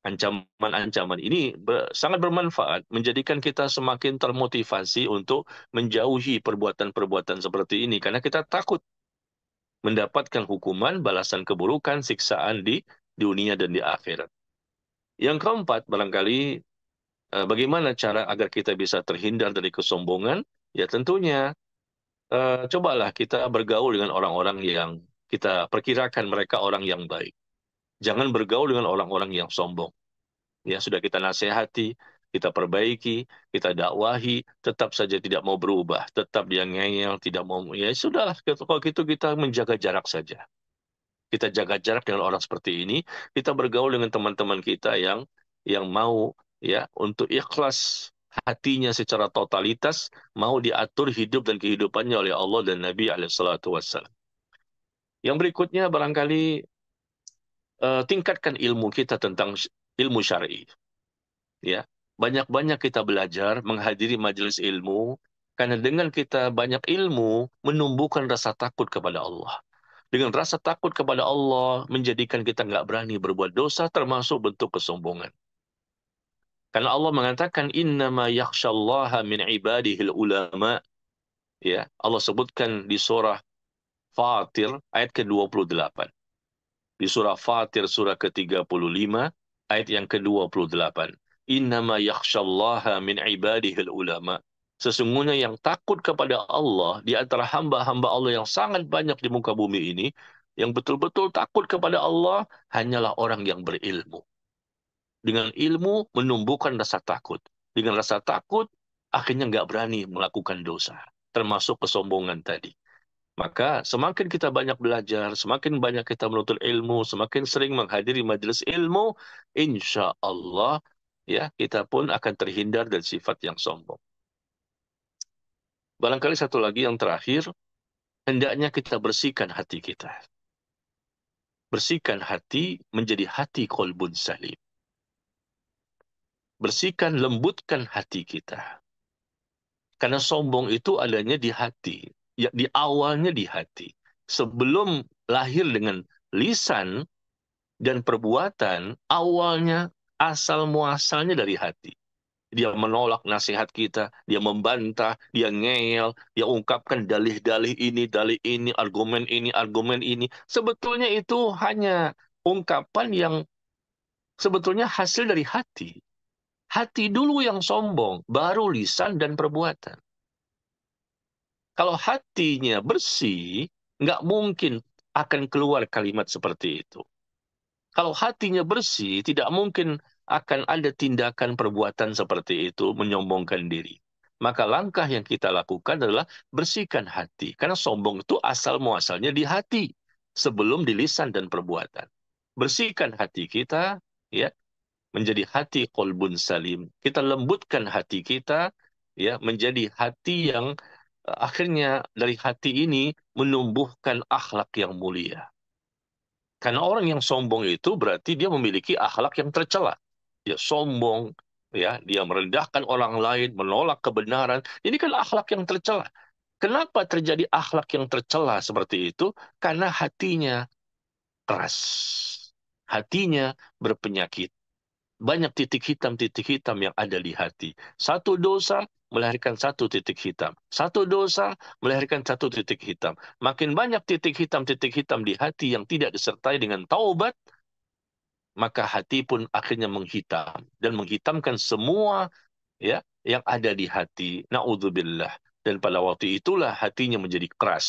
Ancaman-ancaman ini sangat bermanfaat, menjadikan kita semakin termotivasi untuk menjauhi perbuatan-perbuatan seperti ini, karena kita takut mendapatkan hukuman, balasan keburukan, siksaan di dunia dan di akhirat. Yang keempat, barangkali bagaimana cara agar kita bisa terhindar dari kesombongan? Ya tentunya, cobalah kita bergaul dengan orang-orang yang kita perkirakan mereka orang yang baik. Jangan bergaul dengan orang-orang yang sombong. Ya, sudah kita nasihati, kita perbaiki, kita dakwahi, tetap saja tidak mau berubah, tetap dia ngeyel, tidak mau, ya sudahlah, kalau gitu kita menjaga jarak saja. Kita jaga jarak dengan orang seperti ini, kita bergaul dengan teman-teman kita yang mau ya untuk ikhlas hatinya secara totalitas, mau diatur hidup dan kehidupannya oleh Allah dan Nabi alaihissalatu wassalam. Yang berikutnya barangkali tingkatkan ilmu kita tentang ilmu syar'i. Ya, banyak-banyak kita belajar, menghadiri majelis ilmu, karena dengan kita banyak ilmu menumbuhkan rasa takut kepada Allah. Dengan rasa takut kepada Allah menjadikan kita nggak berani berbuat dosa, termasuk bentuk kesombongan. Karena Allah mengatakan innama yakhsyallaha min ibadihil ulama. Ya, Allah sebutkan di surah Fatir ayat ke-28. Di surah Fatir surah ke-35 ayat yang ke-28. Innama yakhsyallaha min ibadihil ulama. Sesungguhnya yang takut kepada Allah di antara hamba-hamba Allah yang sangat banyak di muka bumi ini, yang betul-betul takut kepada Allah hanyalah orang yang berilmu. Dengan ilmu menumbuhkan rasa takut. Dengan rasa takut, akhirnya nggak berani melakukan dosa. Termasuk kesombongan tadi. Maka semakin kita banyak belajar, semakin banyak kita menuntut ilmu, semakin sering menghadiri majelis ilmu, insya Allah ya kita pun akan terhindar dari sifat yang sombong. Barangkali satu lagi yang terakhir, hendaknya kita bersihkan hati kita. Bersihkan hati menjadi hati qalbun salim. Bersihkan, lembutkan hati kita. Karena sombong itu adanya di hati. Ya, di awalnya di hati. Sebelum lahir dengan lisan dan perbuatan, awalnya asal muasalnya dari hati. Dia menolak nasihat kita, dia membantah, dia ngeyel, dia ungkapkan dalih ini, argumen ini. Sebetulnya itu hanya ungkapan yang sebetulnya hasil dari hati. Hati dulu yang sombong, baru lisan dan perbuatan. Kalau hatinya bersih, nggak mungkin akan keluar kalimat seperti itu. Kalau hatinya bersih, tidak mungkin akan ada tindakan perbuatan seperti itu, menyombongkan diri. Maka langkah yang kita lakukan adalah bersihkan hati. Karena sombong itu asal muasalnya di hati, sebelum di lisan dan perbuatan. Bersihkan hati kita, ya, menjadi hati qalbun salim. Kita lembutkan hati kita, ya, menjadi hati yang akhirnya dari hati ini menumbuhkan akhlak yang mulia. Karena orang yang sombong itu berarti dia memiliki akhlak yang tercela. Dia sombong, ya, dia merendahkan orang lain, menolak kebenaran. Ini kan akhlak yang tercela. Kenapa terjadi akhlak yang tercela seperti itu? Karena hatinya keras. Hatinya berpenyakit. Banyak titik hitam yang ada di hati. Satu dosa melahirkan satu titik hitam. Satu dosa melahirkan satu titik hitam. Makin banyak titik hitam di hati yang tidak disertai dengan taubat, maka hati pun akhirnya menghitam. Dan menghitamkan semua ya yang ada di hati. Na'udzubillah. Dan pada waktu itulah hatinya menjadi keras.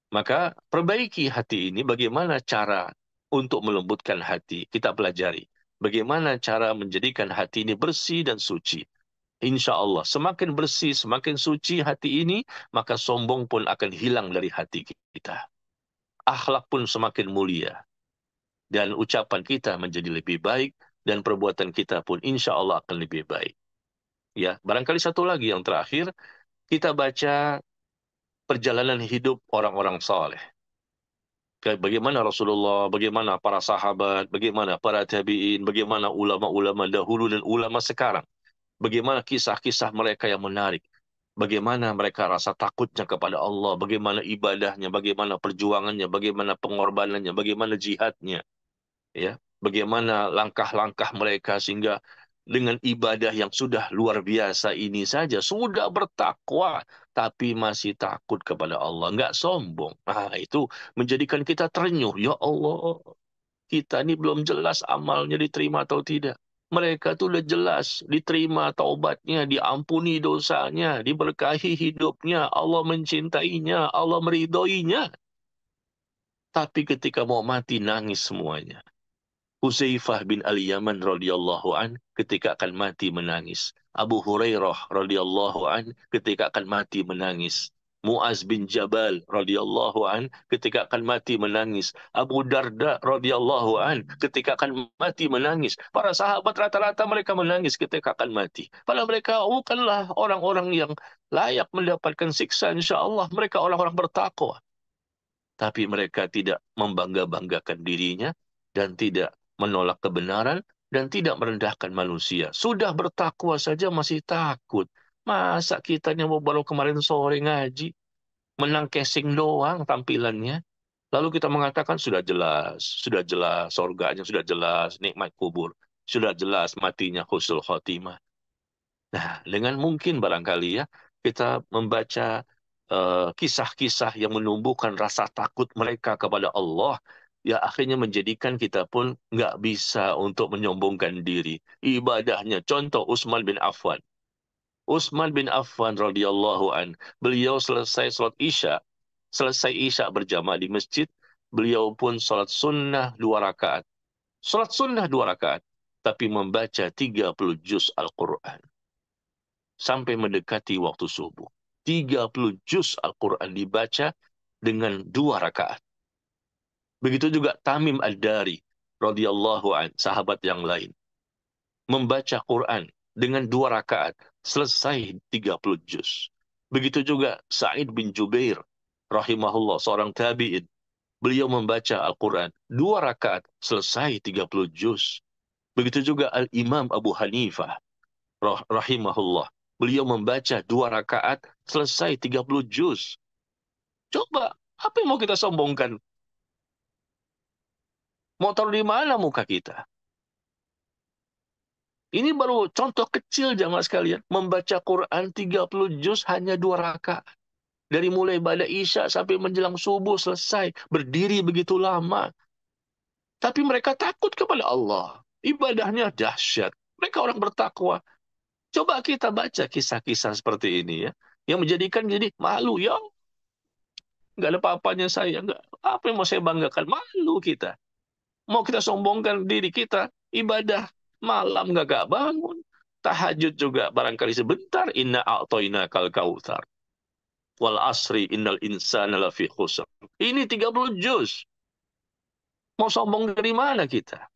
Maka perbaiki hati ini, bagaimana cara untuk melembutkan hati. Kita pelajari. Bagaimana cara menjadikan hati ini bersih dan suci. Insya Allah, semakin bersih, semakin suci hati ini, maka sombong pun akan hilang dari hati kita. Akhlak pun semakin mulia. Dan ucapan kita menjadi lebih baik, dan perbuatan kita pun insya Allah akan lebih baik. Ya, barangkali satu lagi yang terakhir, kita baca perjalanan hidup orang-orang saleh. Bagaimana Rasulullah, bagaimana para sahabat, bagaimana para tabi'in, bagaimana ulama-ulama dahulu dan ulama sekarang. Bagaimana kisah-kisah mereka yang menarik. Bagaimana mereka rasa takutnya kepada Allah, bagaimana ibadahnya, bagaimana perjuangannya, bagaimana pengorbanannya, bagaimana jihadnya. Ya, bagaimana langkah-langkah mereka sehingga dengan ibadah yang sudah luar biasa ini saja, sudah bertakwa, tapi masih takut kepada Allah, nggak sombong. Nah, itu menjadikan kita terenyuh. Ya Allah, kita ini belum jelas amalnya diterima atau tidak. Mereka tuh udah jelas diterima taubatnya, diampuni dosanya, diberkahi hidupnya, Allah mencintainya, Allah meridhoinya. Tapi ketika mau mati nangis semuanya. Huzaifah bin Al-Yaman radhiyallahu an ketika akan mati menangis. Abu Hurairah radhiyallahu an ketika akan mati menangis. Muaz bin Jabal radhiyallahu an ketika akan mati menangis. Abu Darda radhiyallahu an ketika akan mati menangis. Para sahabat rata-rata mereka menangis ketika akan mati. Padahal mereka bukanlah orang-orang yang layak mendapatkan siksa, insyaallah mereka orang-orang bertakwa. Tapi mereka tidak membangga-banggakan dirinya dan tidak menolak kebenaran, dan tidak merendahkan manusia. Sudah bertakwa saja masih takut. Masa kita yang baru kemarin sore ngaji, menang casing doang tampilannya. Lalu kita mengatakan sudah jelas surganya, sudah jelas nikmat kubur, sudah jelas matinya husnul khotimah. Nah, dengan mungkin barangkali ya, kita membaca kisah-kisah yang menumbuhkan rasa takut mereka kepada Allah, ya akhirnya menjadikan kita pun nggak bisa untuk menyombongkan diri. Ibadahnya, contoh Utsman bin Affan. Utsman bin Affan radhiyallahu an, beliau selesai sholat Isya, selesai Isya berjamaah di masjid, beliau pun sholat sunnah 2 rakaat. Sholat sunnah 2 rakaat, tapi membaca 30 juz Al-Quran sampai mendekati waktu subuh. 30 juz Al-Quran dibaca dengan 2 rakaat. Begitu juga Tamim Ad-Dari radhiyallahu an, sahabat yang lain, membaca Quran dengan 2 rakaat, selesai 30 juz. Begitu juga Sa'id bin Jubair rahimahullah, seorang tabi'in. Beliau membaca Al-Quran 2 rakaat, selesai 30 juz. Begitu juga Al-Imam Abu Hanifah rahimahullah. Beliau membaca 2 rakaat, selesai 30 juz. Coba, apa yang mau kita sombongkan? Mau taruh di mana muka kita? Ini baru contoh kecil jamaah sekalian. Membaca Quran 30 juz hanya 2 rakaat. Dari mulai pada Isya sampai menjelang subuh selesai. Berdiri begitu lama. Tapi mereka takut kepada Allah. Ibadahnya dahsyat. Mereka orang bertakwa. Coba kita baca kisah-kisah seperti ini ya. Yang menjadikan jadi malu. Ya, nggak ada apa-apanya saya. Nggak, apa yang mau saya banggakan? Malu kita. Mau kita sombongkan diri kita. Ibadah malam nggak bangun. Tahajud juga barangkali sebentar. Inna a'toina kal kautsar. Wal asri innal insana lafi khusr. Ini 30 juz. Mau sombong dari mana kita?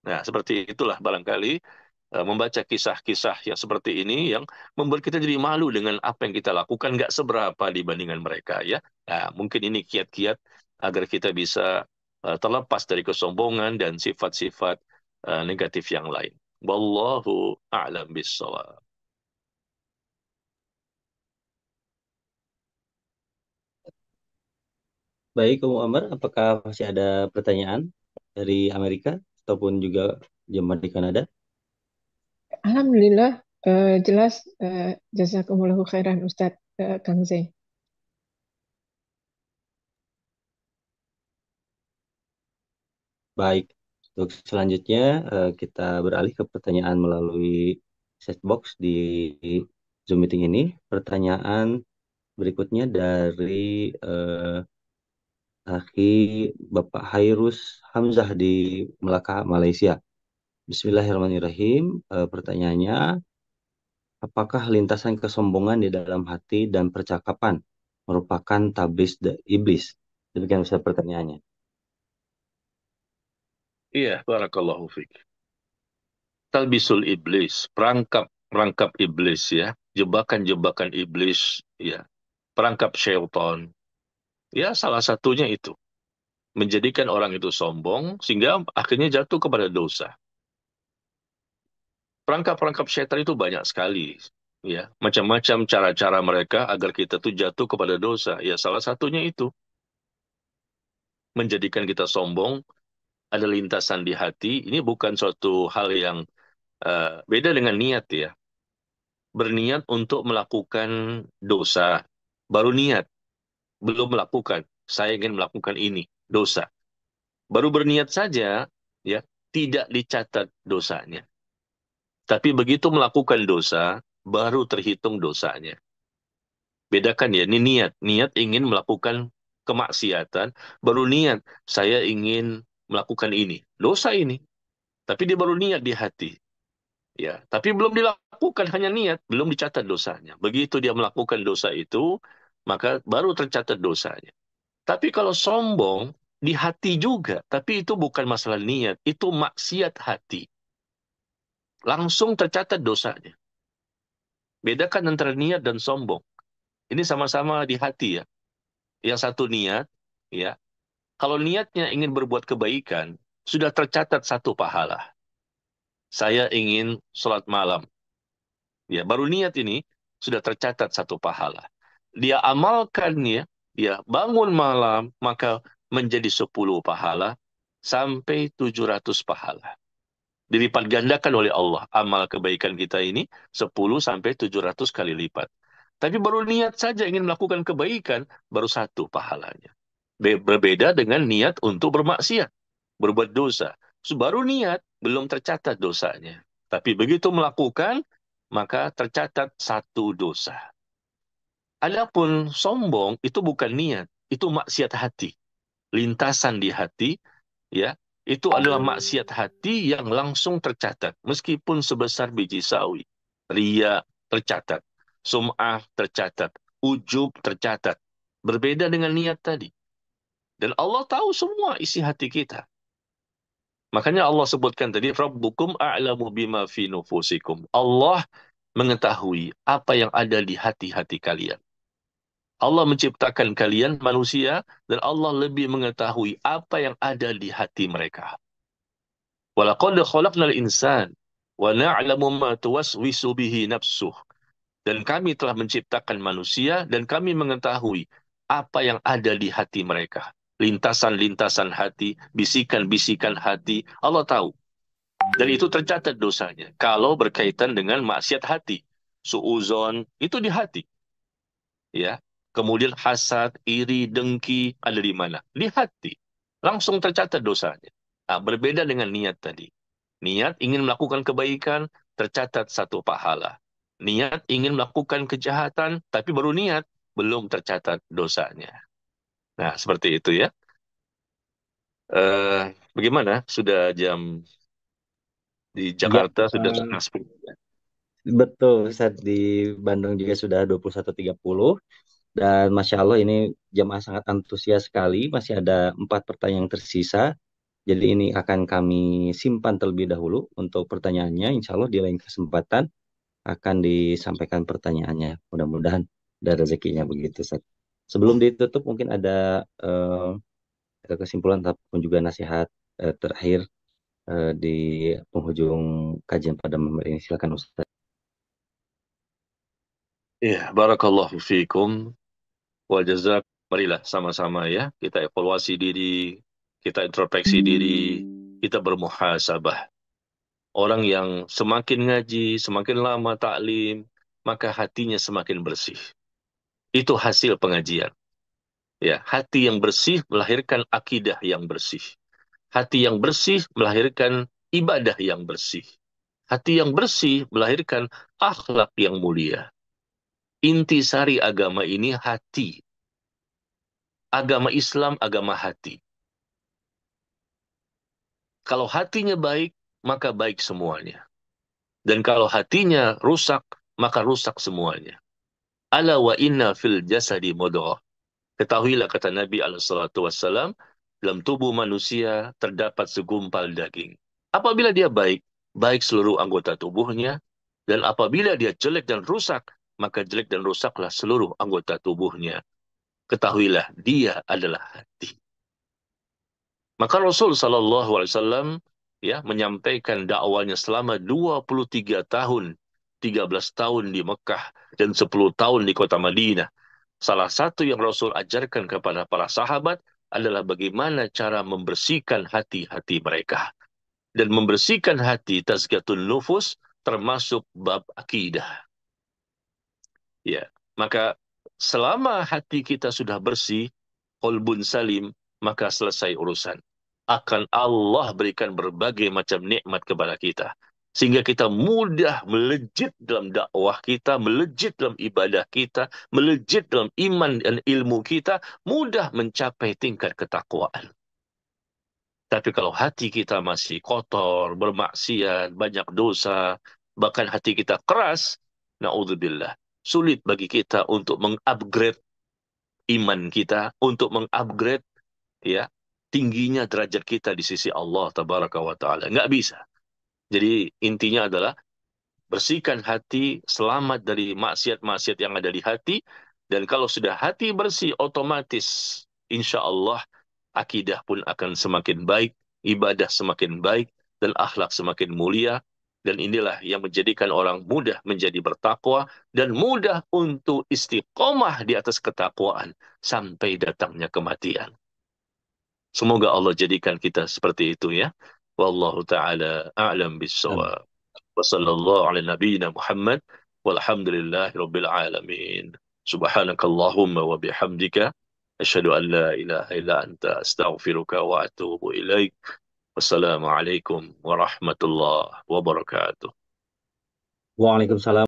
Nah, seperti itulah barangkali membaca kisah-kisah yang seperti ini yang membuat kita jadi malu dengan apa yang kita lakukan, nggak seberapa dibandingkan mereka ya. Nah, mungkin ini kiat-kiat agar kita bisa terlepas dari kesombongan dan sifat-sifat negatif yang lain. Wallahu a'lam bishawab. Baik, Kamu Amar, apakah masih ada pertanyaan dari Amerika ataupun juga jemaah di Kanada? Alhamdulillah, jelas, jazakumullahu khairan Ustadz, Kang Zain. Baik, untuk selanjutnya kita beralih ke pertanyaan melalui chat box di Zoom meeting ini. Pertanyaan berikutnya dari Akhi Bapak Hairus Hamzah di Melaka, Malaysia. Bismillahirrahmanirrahim. Pertanyaannya, apakah lintasan kesombongan di dalam hati dan percakapan merupakan tablis iblis? Demikian Ustaz pertanyaannya. Iya, barakallahu fiik. Talbisul iblis, perangkap iblis ya, jebakan-jebakan iblis ya, perangkap syaitan. Ya, salah satunya itu menjadikan orang itu sombong sehingga akhirnya jatuh kepada dosa. Perangkap-perangkap syaitan itu banyak sekali ya, macam-macam cara-cara mereka agar kita tuh jatuh kepada dosa. Ya, salah satunya itu menjadikan kita sombong, ada lintasan di hati. Ini bukan suatu hal yang beda dengan niat ya. Berniat untuk melakukan dosa, baru niat, belum melakukan. Saya ingin melakukan ini, dosa. Baru berniat saja, ya, tidak dicatat dosanya. Tapi begitu melakukan dosa, baru terhitung dosanya. Bedakan ya, ini niat. Niat ingin melakukan kemaksiatan, baru niat, saya ingin melakukan ini. Dosa ini. Tapi dia baru niat di hati. Ya, tapi belum dilakukan, hanya niat, belum dicatat dosanya. Begitu dia melakukan dosa itu, maka baru tercatat dosanya. Tapi kalau sombong, di hati juga. Tapi itu bukan masalah niat, itu maksiat hati. Langsung tercatat dosanya. Bedakan antara niat dan sombong. Ini sama-sama di hati ya. Yang satu niat, ya. Kalau niatnya ingin berbuat kebaikan, sudah tercatat satu pahala. Saya ingin sholat malam. Ya, baru niat ini sudah tercatat satu pahala. Dia amalkannya, dia bangun malam, maka menjadi 10 pahala sampai 700 pahala. Dilipat gandakan oleh Allah. Amal kebaikan kita ini 10 sampai 700 kali lipat. Tapi baru niat saja ingin melakukan kebaikan, baru satu pahalanya. Berbeda dengan niat untuk bermaksiat, berbuat dosa. Baru niat, belum tercatat dosanya. Tapi begitu melakukan, maka tercatat satu dosa. Adapun sombong itu bukan niat, itu maksiat hati. Lintasan di hati, ya, itu adalah maksiat hati yang langsung tercatat, meskipun sebesar biji sawi. Ria tercatat, sum'ah tercatat, ujub tercatat. Berbeda dengan niat tadi. Dan Allah tahu semua isi hati kita. Makanya Allah sebutkan tadi, Rabbukum a'lamu bima fi nufusikum. Allah mengetahui apa yang ada di hati-hati kalian. Allah menciptakan kalian manusia dan Allah lebih mengetahui apa yang ada di hati mereka. Walaqad khalaqnal insan wa na'lamu ma tuwaswisu bihi nafsuh. Dan kami telah menciptakan manusia dan kami mengetahui apa yang ada di hati mereka. Lintasan-lintasan hati, bisikan-bisikan hati, Allah tahu. Dan itu tercatat dosanya. Kalau berkaitan dengan maksiat hati, suuzon, itu di hati. Ya. Kemudian hasad, iri, dengki, ada di mana? Di hati. Langsung tercatat dosanya. Nah, berbeda dengan niat tadi. Niat ingin melakukan kebaikan, tercatat satu pahala. Niat ingin melakukan kejahatan, tapi baru niat, belum tercatat dosanya. Nah, seperti itu ya. Bagaimana? Sudah jam di Ya, Jakarta sudah setengah 10. betul, Ustaz. Di Bandung juga sudah 21.30. Dan Masya Allah ini jamaah sangat antusias sekali. Masih ada 4 pertanyaan yang tersisa. Jadi ini akan kami simpan terlebih dahulu untuk pertanyaannya. Insya Allah di lain kesempatan akan disampaikan pertanyaannya. Mudah-mudahan ada rezekinya begitu, Ustaz. Sebelum ditutup mungkin ada kesimpulan ataupun juga nasihat terakhir di penghujung kajian pada malam ini. Silakan Ustaz. Ya, barakallahu fiikum wa jazak. Marilah sama-sama ya, kita evaluasi diri, kita introspeksi diri, kita bermuhasabah. Orang yang semakin ngaji, semakin lama taklim, maka hatinya semakin bersih. Itu hasil pengajian. Ya, hati yang bersih melahirkan akidah yang bersih. Hati yang bersih melahirkan ibadah yang bersih. Hati yang bersih melahirkan akhlak yang mulia. Intisari agama ini hati. Agama Islam, agama hati. Kalau hatinya baik, maka baik semuanya. Dan kalau hatinya rusak, maka rusak semuanya. Ala wa inna fil jasadi mudghah. Ketahuilah, kata Nabi SAW, dalam tubuh manusia terdapat segumpal daging. Apabila dia baik, baik seluruh anggota tubuhnya. Dan apabila dia jelek dan rusak, maka jelek dan rusaklah seluruh anggota tubuhnya. Ketahuilah, dia adalah hati. Maka Rasul SAW ya menyampaikan dakwanya selama 23 tahun, 13 tahun di Mekah dan 10 tahun di kota Madinah. Salah satu yang Rasul ajarkan kepada para sahabat adalah bagaimana cara membersihkan hati-hati mereka. Dan membersihkan hati, tazkiyatun nufus, termasuk bab akidah. Ya, maka selama hati kita sudah bersih, qalbun salim, maka selesai urusan. Akan Allah berikan berbagai macam nikmat kepada kita. Sehingga kita mudah melejit dalam dakwah kita, melejit dalam ibadah kita, melejit dalam iman dan ilmu kita, mudah mencapai tingkat ketakwaan. Tapi kalau hati kita masih kotor, bermaksiat, banyak dosa, bahkan hati kita keras, na'udzubillah, sulit bagi kita untuk mengupgrade iman kita, untuk mengupgrade ya tingginya derajat kita di sisi Allah tabaraka wa taala. Nggak bisa. Jadi intinya adalah bersihkan hati, selamat dari maksiat-maksiat yang ada di hati, dan kalau sudah hati bersih, otomatis insya Allah akidah pun akan semakin baik ibadah semakin baik, dan akhlak semakin mulia. Dan inilah yang menjadikan orang mudah menjadi bertakwa dan mudah untuk istiqomah di atas ketakwaan sampai datangnya kematian. Semoga Allah jadikan kita seperti itu ya. Wallahu ta'ala a'lam Amin. bis-shawab. Wa sallallahu ala nabiyyina Muhammad walhamdulillahi rabbil alamin. Subhanakallahumma wa bihamdika asyhadu an la ilaha illa anta astaghfiruka wa atubu ilaik. Wassalamualaikum warahmatullahi wabarakatuh. Waalaikumsalam.